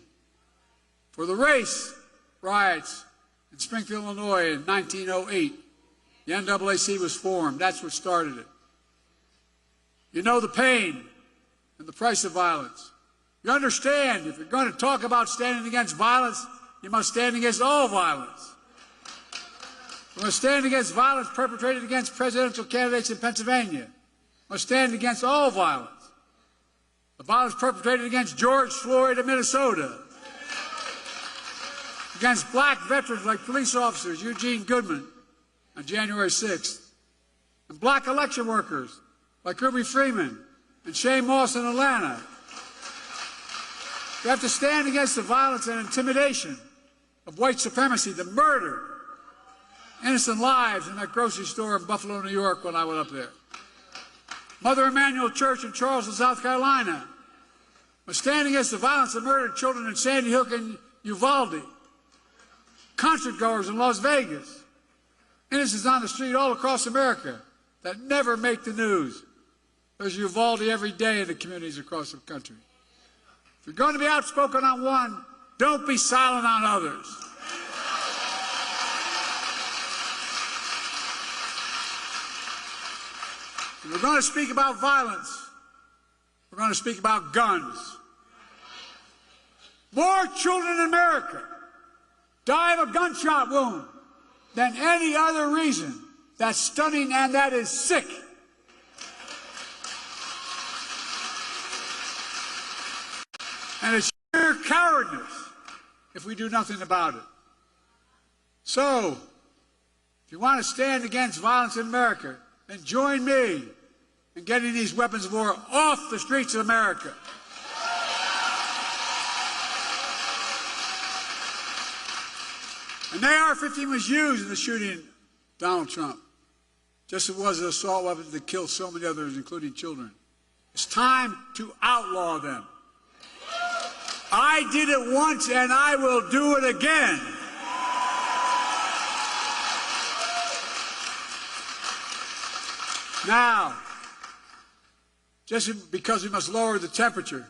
For the race riots in Springfield, Illinois in 1908, the NAACP was formed. That's what started it. You know the pain and the price of violence. You understand if you're going to talk about standing against violence, you must stand against all violence. We must stand against violence perpetrated against presidential candidates in Pennsylvania. We must stand against all violence. The violence perpetrated against George Floyd in Minnesota. Against black veterans like police officers Eugene Goodman on January 6th. And black election workers like Ruby Freeman and Shane Moss in Atlanta. We have to stand against the violence and intimidation of white supremacy, the murder, innocent lives in that grocery store in Buffalo, New York when I went up there. Mother Emanuel Church in Charleston, South Carolina. We're standing against the violence that murdered children in Sandy Hook and Uvalde. Concert goers in Las Vegas. Innocents on the street all across America that never make the news. There's Uvalde every day in the communities across the country. If you're going to be outspoken on one, don't be silent on others. If we're going to speak about violence, we're going to speak about guns. More children in America die of a gunshot wound than any other reason. That's stunning and that is sick. And it's sheer cowardness if we do nothing about it. So, if you want to stand against violence in America, then join me in getting these weapons of war off the streets of America. An AR-15 was used in the shooting of Donald Trump, just as it was an assault weapon that killed so many others, including children. It's time to outlaw them. I did it once and I will do it again. Now, just because we must lower the temperature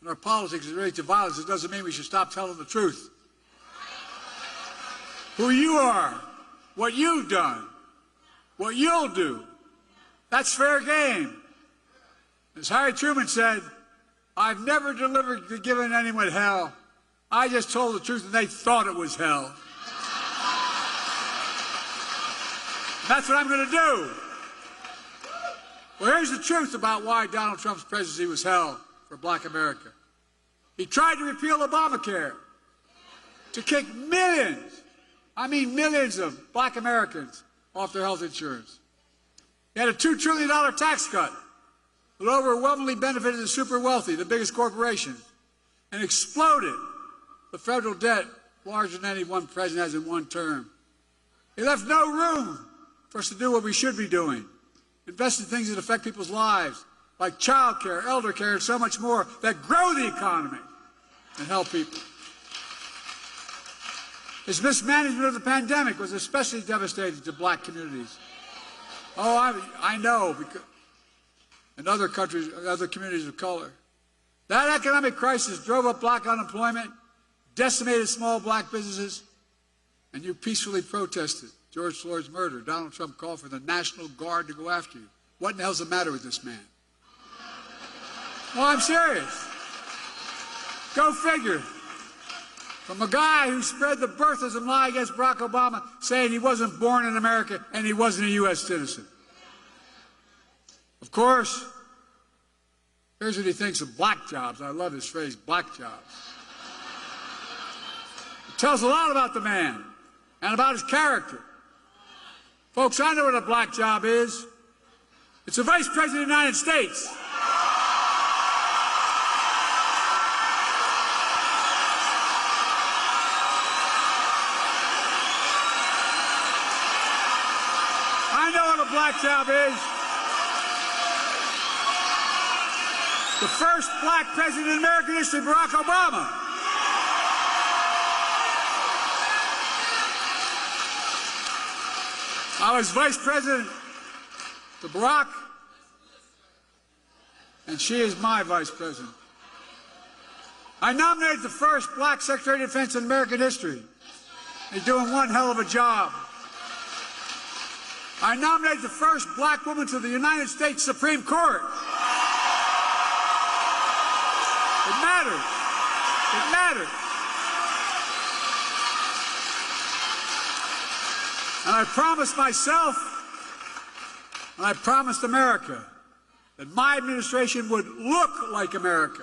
in our politics and relate to violence, it doesn't mean we should stop telling the truth. Who you are, what you've done, what you'll do, that's fair game. As Harry Truman said, I've never given anyone hell. I just told the truth and they thought it was hell. That's what I'm going to do. Well, here's the truth about why Donald Trump's presidency was hell for black America. He tried to repeal Obamacare to kick millions, I mean millions of black Americans off their health insurance. He had a $2 trillion tax cut that overwhelmingly benefited the super wealthy, the biggest corporations, and exploded the federal debt larger than any one president has in one term. He left no room for us to do what we should be doing. Invest in things that affect people's lives, like child care, elder care, and so much more, that grow the economy and help people. His mismanagement of the pandemic was especially devastating to black communities. Oh, I know, because in other countries, other communities of color. That economic crisis drove up black unemployment, decimated small black businesses, and you peacefully protested George Floyd's murder. Donald Trump called for the National Guard to go after you. What in the hell's the matter with this man? No, I'm serious. Go figure. From a guy who spread the birthism lie against Barack Obama, saying he wasn't born in America and he wasn't a U.S. citizen. Of course, here's what he thinks of black jobs. I love his phrase, black jobs. It tells a lot about the man and about his character. Folks, I know what a black job is. It's a vice president of the United States. I know what a black job is. The first black president in American history, Barack Obama. I was vice president to Barack, and she is my vice president. I nominated the first black Secretary of Defense in American history. He's doing one hell of a job. I nominated the first black woman to the United States Supreme Court. It matters. It matters. And I promised myself, and I promised America, that my administration would look like America.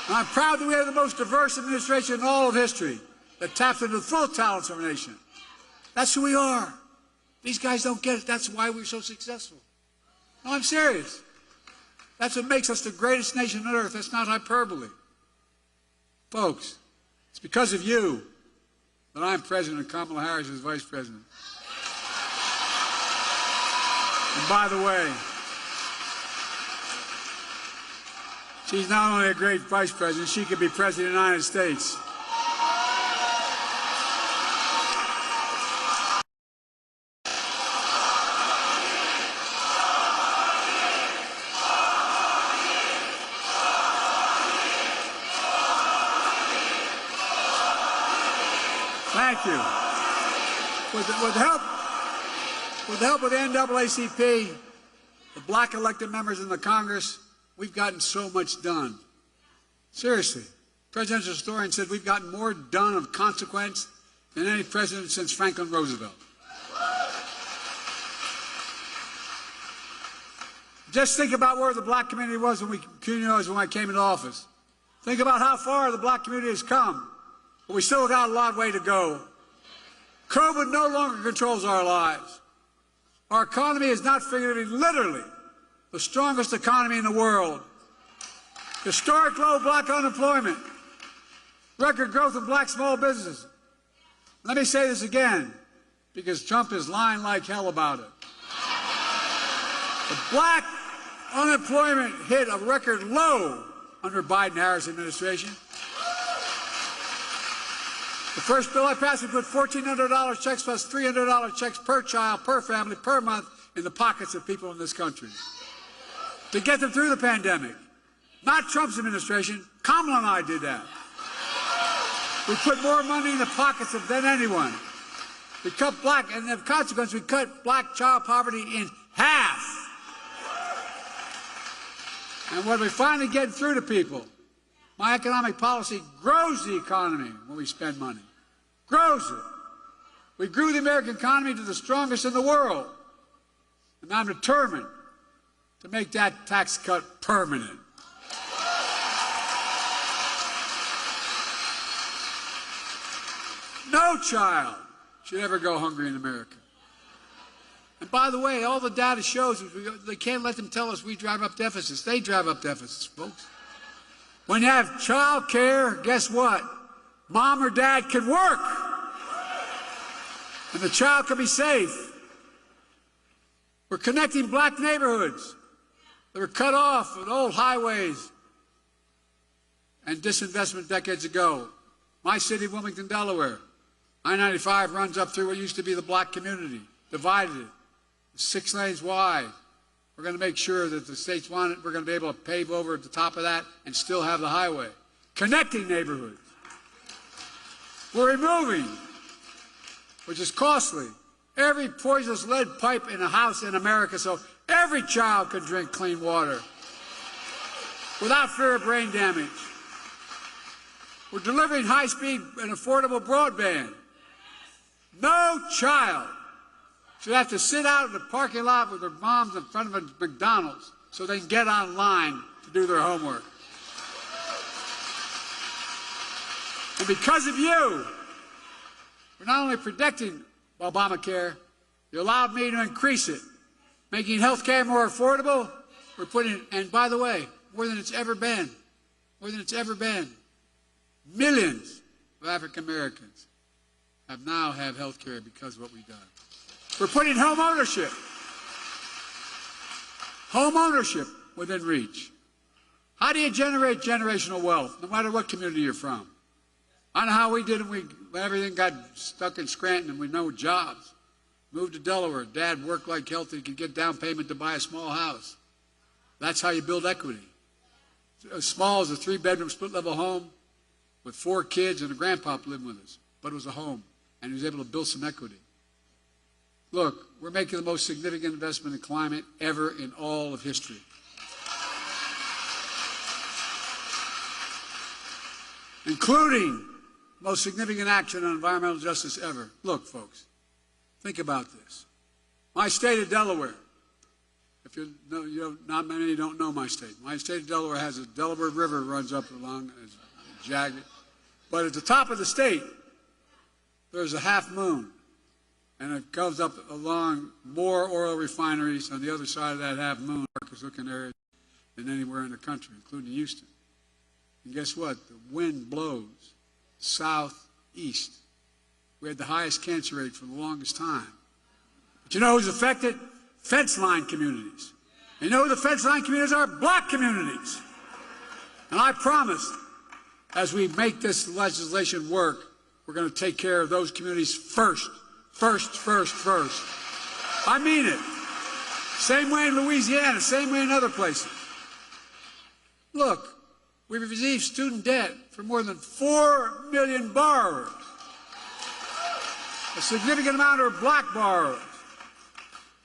And I'm proud that we have the most diverse administration in all of history that taps into the full talents of our nation. That's who we are. These guys don't get it. That's why we're so successful. No, I'm serious. That's what makes us the greatest nation on earth. That's not hyperbole. Folks, it's because of you that I'm president and Kamala Harris is vice president. And by the way, she's not only a great vice president, she could be president of the United States. Thank you. With the help of the NAACP, the black elected members in the Congress, we've gotten so much done. Seriously. Presidential historian said we've gotten more done of consequence than any president since Franklin Roosevelt. Just think about where the black community was when I came into office. Think about how far the black community has come. But we still got a long way to go. COVID no longer controls our lives. Our economy is not figuratively, literally, the strongest economy in the world. Historic low black unemployment. Record growth of black small businesses. Let me say this again, because Trump is lying like hell about it. The black Unemployment hit a record low under Biden-Harris administration. The first bill I passed would put $1,400 checks plus $300 checks per child, per family, per month in the pockets of people in this country to get them through the pandemic. Not Trump's administration. Kamala and I did that. We put more money in the pockets of than anyone. We cut black, and as a consequence, we cut black child poverty in half. And what we're finally getting through to people, my economic policy grows the economy when we spend money. Grows it. We grew the American economy to the strongest in the world. And I'm determined to make that tax cut permanent. No child should ever go hungry in America. And by the way, all the data shows they can't let them tell us we drive up deficits. They drive up deficits, folks. When you have child care, guess what? Mom or dad can work. And the child can be safe. We're connecting black neighborhoods that were cut off with old highways and disinvestment decades ago. My city, Wilmington, Delaware. I-95 runs up through what used to be the black community, divided it. 6 lanes wide. We're going to make sure that the states want it. We're going to be able to pave over at the top of that and still have the highway. Connecting neighborhoods. We're removing, which is costly, every poisonous lead pipe in a house in America so every child can drink clean water without fear of brain damage. We're delivering high-speed and affordable broadband. No child should have to sit out in the parking lot with their moms in front of a McDonald's so they can get online to do their homework. And because of you, we're not only protecting Obamacare, you allowed me to increase it, making health care more affordable. We're putting, and by the way, more than it's ever been, millions of African Americans now have health care because of what we've done. We're putting home ownership within reach. How do you generate generational wealth, no matter what community you're from? I know how we did it when everything got stuck in Scranton and we no jobs. Moved to Delaware. Dad worked like hell so he could get down payment to buy a small house. That's how you build equity. As small as a 3-bedroom split-level home with 4 kids and a grandpa living with us. But it was a home, and he was able to build some equity. Look, we're making the most significant investment in climate ever in all of history. Including the most significant action on environmental justice ever. Look, folks, think about this. My state of Delaware, if you know, not many don't know my state. My state of Delaware has a Delaware River runs up along, it's jagged. But at the top of the state, there's a half moon. And it goes up along more oil refineries on the other side of that half moon, darkest looking area than anywhere in the country, including Houston. And guess what? The wind blows southeast. We had the highest cancer rate for the longest time. But you know who's affected? Fence line communities. And you know who the fence line communities are? Black communities. And I promise, as we make this legislation work, we're going to take care of those communities first. First. I mean it. Same way in Louisiana, same way in other places. Look, we've received student debt for more than 4 million borrowers. A significant amount are black borrowers.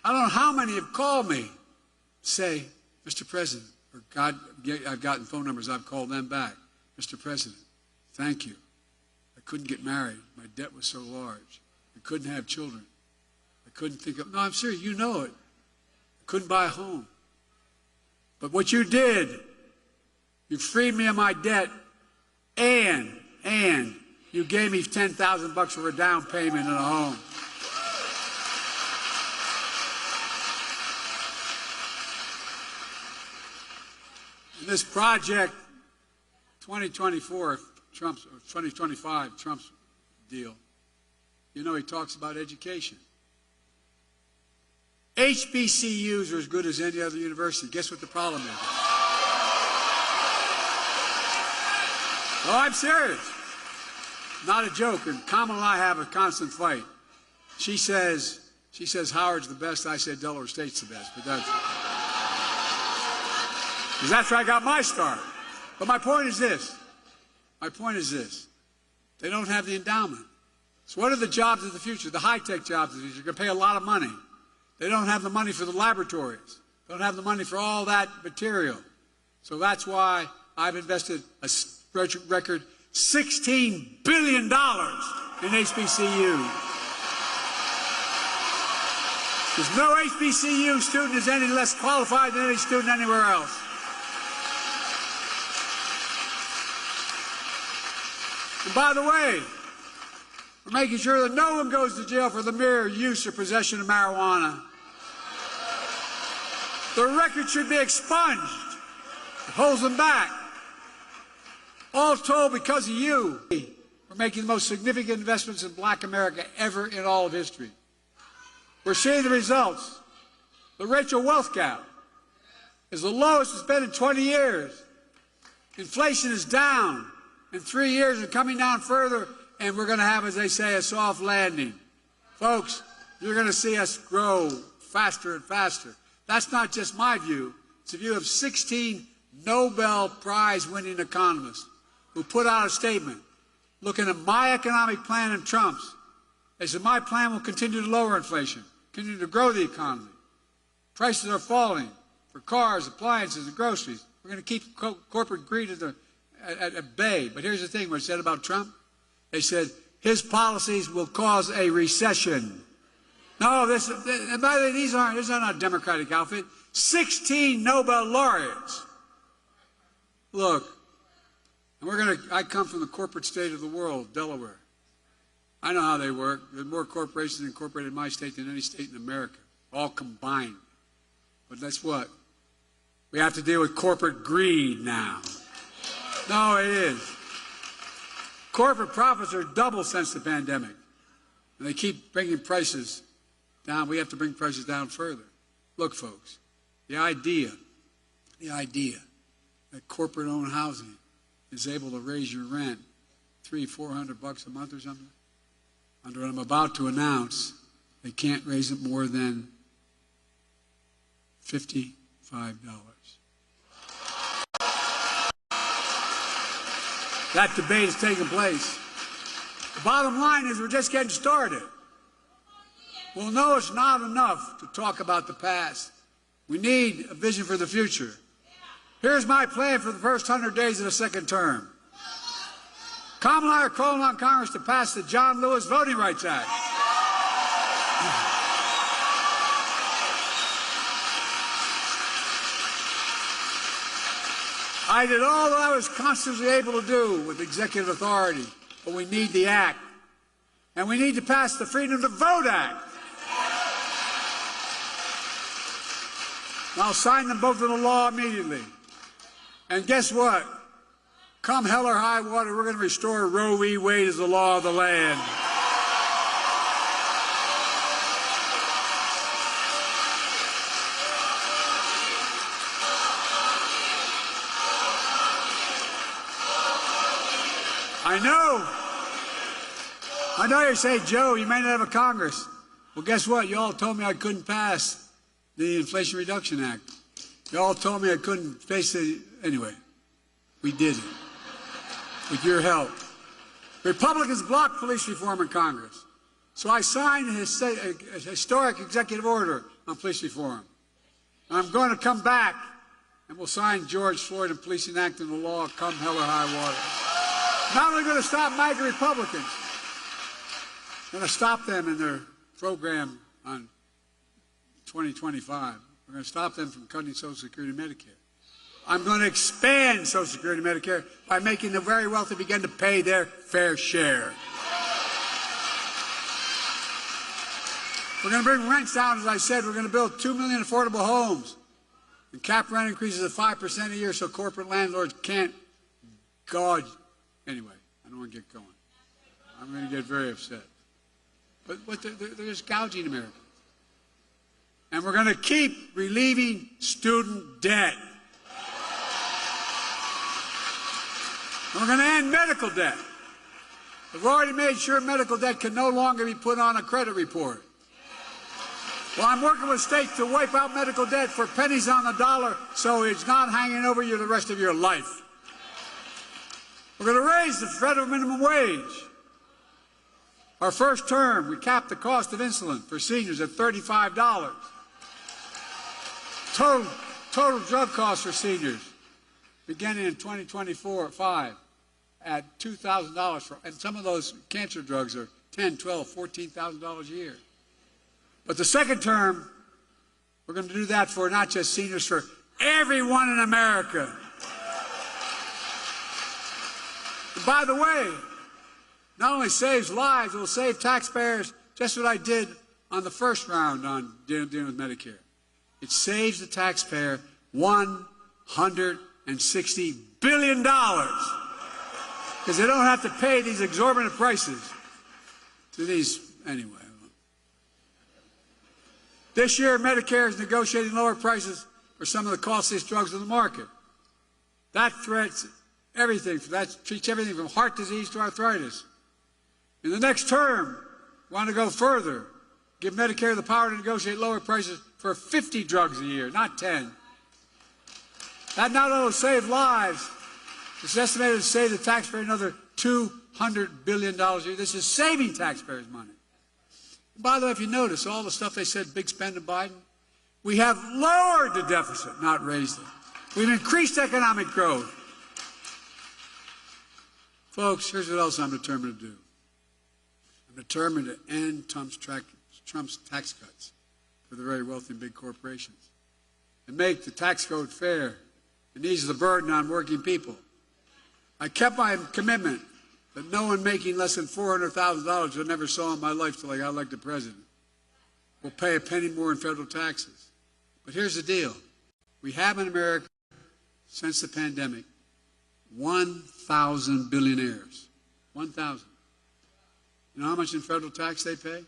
I don't know how many have called me, say, Mr. President, or God, I've gotten phone numbers, I've called them back. Mr. President, thank you. I couldn't get married. My debt was so large. I couldn't have children. I couldn't think of, no, I'm serious, you know it. I couldn't buy a home. But what you did, you freed me of my debt, and you gave me $10,000 for a down payment in a home. And this project, 2024, 2025, Trump's deal, you know, he talks about education. HBCUs are as good as any other university. Guess what the problem is? Oh, I'm serious. Not a joke. And Kamala and I have a constant fight. She says Howard's the best. I said Delaware State's the best. But that's where I got my start. But my point is this. They don't have the endowment. So what are the jobs of the future? The high-tech jobs of the future. You're going to pay a lot of money. They don't have the money for the laboratories. They don't have the money for all that material. So that's why I've invested a record $16 billion in HBCU. Because no HBCU student is any less qualified than any student anywhere else. And by the way, we're making sure that no one goes to jail for the mere use or possession of marijuana. The record should be expunged. It holds them back. All told, because of you, we're making the most significant investments in Black America ever in all of history. We're seeing the results. The racial wealth gap is the lowest it's been in 20 years. Inflation is down in 3 years and coming down further, and we're going to have, as they say, a soft landing. Folks, you're going to see us grow faster and faster. That's not just my view. It's the view of 16 Nobel Prize-winning economists who put out a statement looking at my economic plan and Trump's. They said, my plan will continue to lower inflation, continue to grow the economy. Prices are falling for cars, appliances, and groceries. We're going to keep corporate greed at bay. But here's the thing, what it said about Trump. They said, his policies will cause a recession. No, by the way, these are not a Democratic outfit. 16 Nobel laureates. Look, and I come from the corporate state of the world, Delaware. I know how they work. There's more corporations incorporated in my state than any state in America, all combined. But that's what? We have to deal with corporate greed now. No, it is. Corporate profits are double since the pandemic. And they keep bringing prices down. We have to bring prices down further. Look, folks, the idea that corporate-owned housing is able to raise your rent $300-400 a month or something, under what I'm about to announce, they can't raise it more than $55. That debate is taking place. The bottom line is we're just getting started. Well, no, it's not enough to talk about the past. We need a vision for the future. Here's my plan for the first 100 days of the second term. Kamala and I are calling on Congress to pass the John Lewis Voting Rights Act. I did all that I was constantly able to do with executive authority, but we need the act. And we need to pass the Freedom to Vote Act. And I'll sign them both into law immediately. And guess what? Come hell or high water, we're going to restore Roe v. Wade as the law of the land. I know you say, Joe, you may not have a Congress. Well, guess what? You all told me I couldn't pass the Inflation Reduction Act. You all told me I couldn't face it. Anyway, we did it. With your help. Republicans blocked police reform in Congress. So I signed a historic executive order on police reform. And I'm going to come back and we'll sign George Floyd and Policing Act into law come hell or high water. Not only going to stop MAGA Republicans, we're going to stop them in their program on 2025. We're going to stop them from cutting Social Security and Medicare. I'm going to expand Social Security and Medicare by making the very wealthy begin to pay their fair share. We're going to bring rents down, as I said. We're going to build 2 million affordable homes and cap rent increases of 5% a year so corporate landlords can't gouge. Anyway, I don't want to get going. I'm going to get very upset. But they're just gouging Americans. And we're going to keep relieving student debt. And we're going to end medical debt. We've already made sure medical debt can no longer be put on a credit report. Well, I'm working with states to wipe out medical debt for pennies on the dollar so it's not hanging over you the rest of your life. We're going to raise the federal minimum wage. Our first term, we capped the cost of insulin for seniors at $35. Total drug costs for seniors, beginning in 2024-5, at $2,000 and some of those cancer drugs are $10,000, $12,000, $14,000 a year. But the second term, we're going to do that for not just seniors, for everyone in America. And by the way, not only saves lives, it will save taxpayers, just what I did on the first round on dealing with Medicare. It saves the taxpayer $160 billion because they don't have to pay these exorbitant prices to these anyway. This year, Medicare is negotiating lower prices for some of the costliest drugs on the market. That threats everything. That treats everything from heart disease to arthritis. In the next term, we want to go further, give Medicare the power to negotiate lower prices for 50 drugs a year, not 10. That not only will save lives, it's estimated to save the taxpayer another $200 billion a year. This is saving taxpayers money. And by the way, if you notice, all the stuff they said, big spend in Biden, we have lowered the deficit, not raised it. We've increased economic growth. Folks, here's what else I'm determined to do. I'm determined to end Trump's tax cuts for the very wealthy and big corporations and make the tax code fair and ease the burden on working people. I kept my commitment that no one making less than $400,000, I never saw in my life till I got elected president, will pay a penny more in federal taxes. But here's the deal. We have in America, since the pandemic, 1,000 billionaires. 1,000. You know how much in federal tax they pay?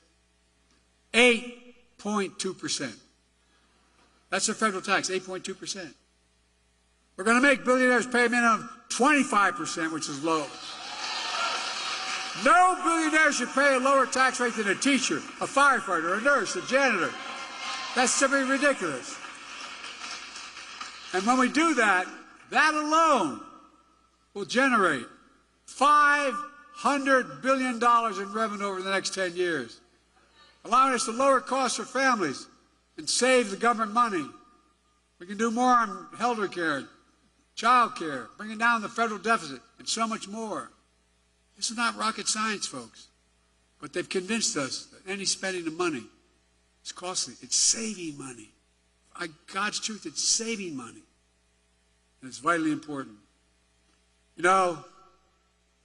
8.2%. That's their federal tax, 8.2%. We're going to make billionaires pay a minimum of 25%, which is low. No billionaire should pay a lower tax rate than a teacher, a firefighter, a nurse, a janitor. That's simply ridiculous. And when we do that, that alone will generate $500 billion in revenue over the next 10 years, allowing us to lower costs for families and save the government money. We can do more on elder care, child care, bringing down the federal deficit, and so much more. This is not rocket science, folks. But they've convinced us that any spending of money is costly. It's saving money. By God's truth, it's saving money. And it's vitally important. You know,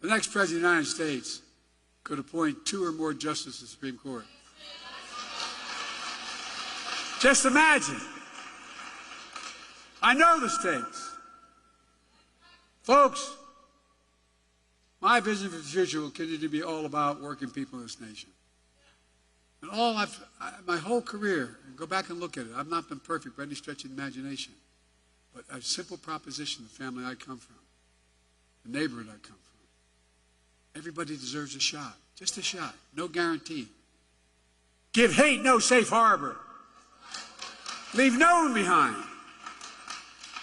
the next president of the United States could appoint 2 or more justices to the Supreme Court. Just imagine. I know the stakes. Folks, my vision for the future will continue to be all about working people in this nation. And my whole career, and go back and look at it, I've not been perfect by any stretch of the imagination, but a simple proposition, the family I come from, the neighborhood I come from. Everybody deserves a shot, just a shot, no guarantee. Give hate no safe harbor. Leave no one behind.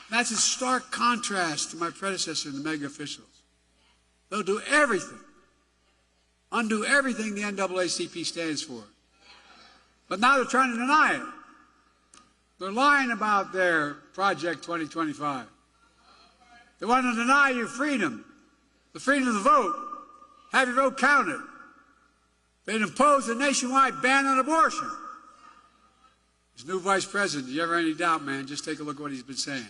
That's a stark contrast to my predecessor and the mega officials. They'll do everything, undo everything the NAACP stands for. But now they're trying to deny it. They're lying about their Project 2025. They want to deny you freedom, the freedom of the vote, have your vote counted. They'd impose a nationwide ban on abortion. His new vice president, if you ever have any doubt, man, just take a look at what he's been saying.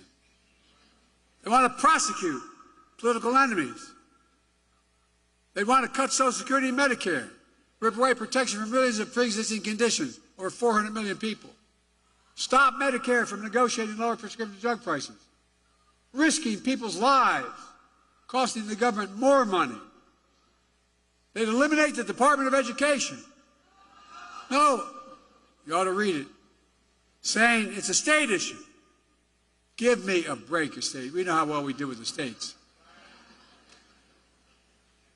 They want to prosecute political enemies. They want to cut Social Security and Medicare, rip away protection from millions of pre-existing conditions, over 400 million people. Stop Medicare from negotiating lower prescription drug prices, risking people's lives, costing the government more money. They'd eliminate the Department of Education. No, you ought to read it. saying it's a state issue. Give me a break, a state. We know how well we did with the states.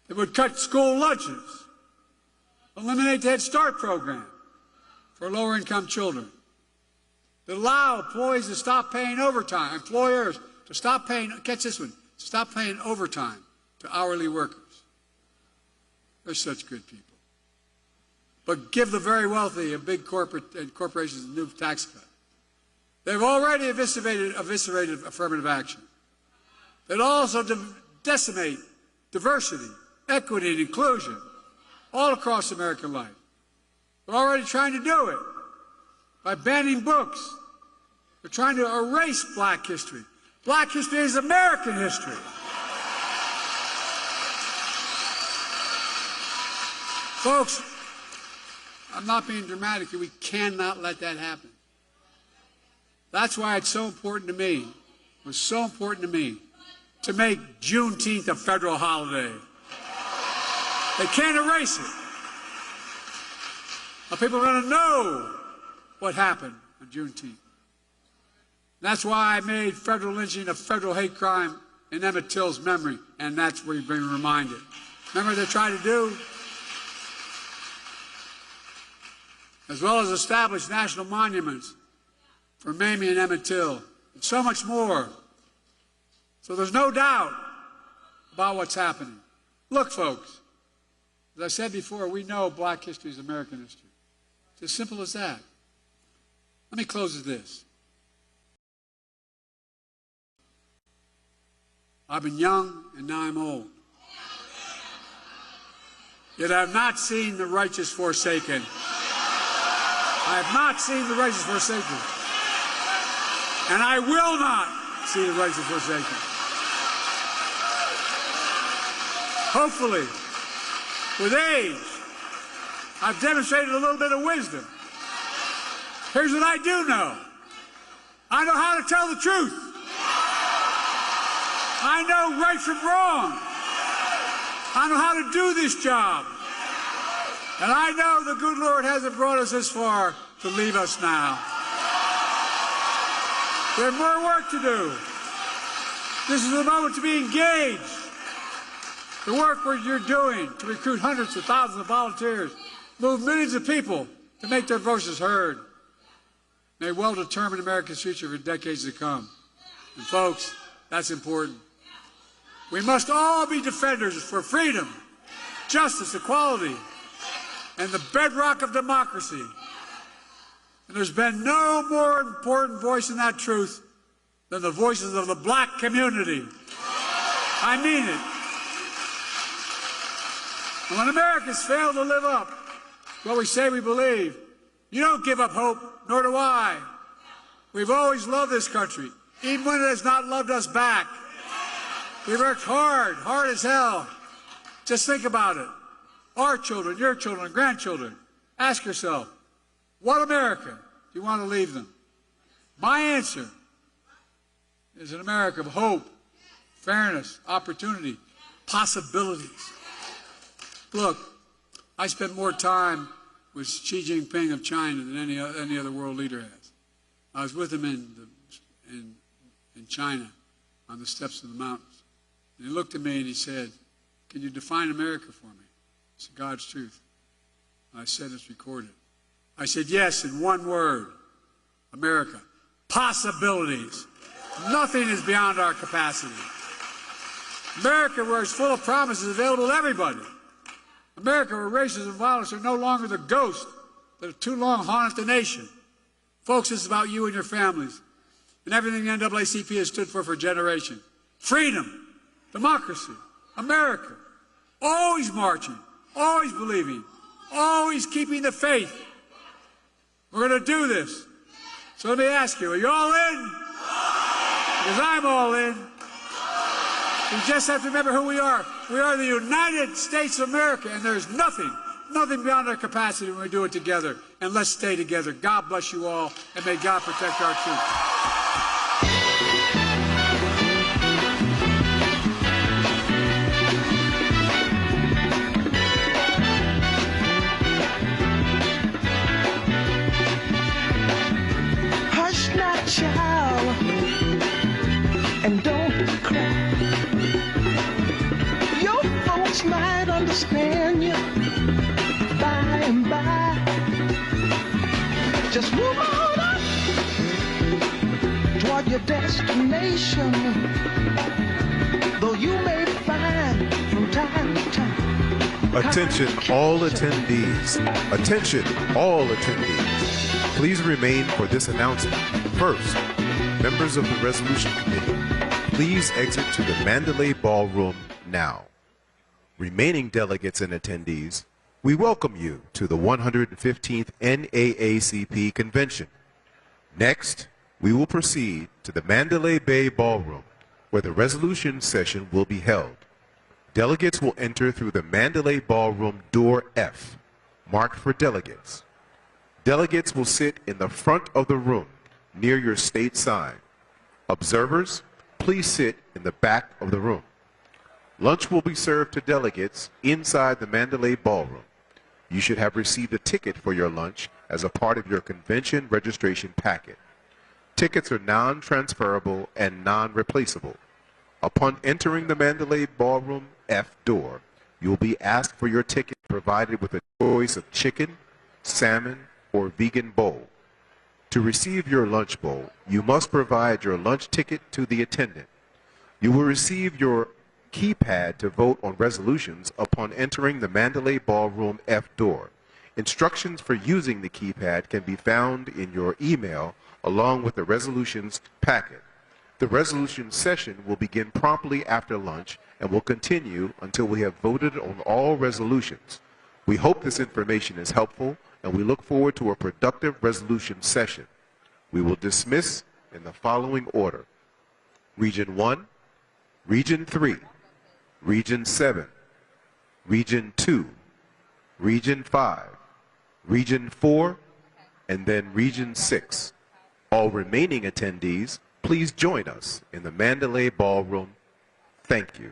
It would cut school lunches, eliminate the Head Start program for lower-income children, that allow employees to stop paying overtime, employers to stop paying, catch this one, to stop paying overtime to hourly workers. They're such good people. But give the very wealthy and big corporations a new tax cut. They've already eviscerated affirmative action. They'd also decimate diversity, equity, and inclusion all across American life. They're already trying to do it by banning books. They're trying to erase black history. Black history is American history. Folks, I'm not being dramatic here. We cannot let that happen. That's why it's so important to me, it was so important to me, to make Juneteenth a federal holiday. They can't erase it. Now, people are going to know what happened on Juneteenth. That's why I made federal lynching a federal hate crime in Emmett Till's memory, and that's where you've been reminded. Remember what they're trying to do? As well as establish national monuments for Mamie and Emmett Till, and so much more. So there's no doubt about what's happening. Look, folks, as I said before, we know black history is American history. It's as simple as that. Let me close with this. I've been young, and now I'm old. Yet I have not seen the righteous forsaken. I have not seen the righteous forsaken. And I will not see the righteous forsaken. Hopefully, with age, I've demonstrated a little bit of wisdom. Here's what I do know. I know how to tell the truth. I know right from wrong. I know how to do this job. And I know the good Lord hasn't brought us this far to leave us now. There's more work to do. This is the moment to be engaged. The work you're doing to recruit hundreds of thousands of volunteers, move millions of people to make their voices heard, may well determine America's future for decades to come. And folks, that's important. We must all be defenders for freedom, justice, equality, and the bedrock of democracy. And there's been no more important voice in that truth than the voices of the black community. I mean it. And when Americans fail to live up to what we say we believe, you don't give up hope, nor do I. We've always loved this country, even when it has not loved us back. We worked hard as hell. Just think about it. Our children, your children, and grandchildren. Ask yourself, what America do you want to leave them? My answer is an America of hope, fairness, opportunity, possibilities. Look, I spent more time with Xi Jinping of China than any other world leader has. I was with him in China on the steps of the mountains. And he looked at me and he said, "Can you define America for me?" I said, "God's truth." I said, "It's recorded." I said, "Yes, in one word, America. Possibilities. Nothing is beyond our capacity. America, where it's full of promises available to everybody. America, where racism and violence are no longer the ghost that have too long haunted the nation. Folks, this is about you and your families and everything the NAACP has stood for generations. Freedom, democracy, America. Always marching, always believing, always keeping the faith. We're going to do this. So let me ask you, are you all in? Because I'm all in. We just have to remember who we are. We are the United States of America, and there's nothing beyond our capacity when we do it together. And let's stay together. God bless you all, and may God protect our troops.
and don't cry. Your folks might understand you by and by. Just move on up toward your destination, though you may find from time to time.
Attention all attendees. Attention all attendees. Please remain for this announcement. First, members of the Resolution Committee, please exit to the Mandalay Ballroom now. Remaining delegates and attendees, we welcome you to the 115th NAACP Convention. Next, we will proceed to the Mandalay Bay Ballroom, where the resolution session will be held. Delegates will enter through the Mandalay Ballroom Door F, marked for delegates. Delegates will sit in the front of the room, near your state sign. Observers, please sit in the back of the room. Lunch will be served to delegates inside the Mandalay Ballroom. You should have received a ticket for your lunch as a part of your convention registration packet. Tickets are non-transferable and non-replaceable. Upon entering the Mandalay Ballroom F door, you will be asked for your ticket provided with a choice of chicken, salmon, or vegan bowl. To receive your lunch bowl, you must provide your lunch ticket to the attendant. You will receive your keypad to vote on resolutions upon entering the Mandalay Ballroom F door. Instructions for using the keypad can be found in your email along with the resolutions packet. The resolution session will begin promptly after lunch and will continue until we have voted on all resolutions. We hope this information is helpful, and we look forward to a productive resolution session. We will dismiss in the following order: Region 1, Region 3, Region 7, Region 2, Region 5, Region 4, and then Region 6. All remaining attendees, please join us in the Mandalay Ballroom. Thank you.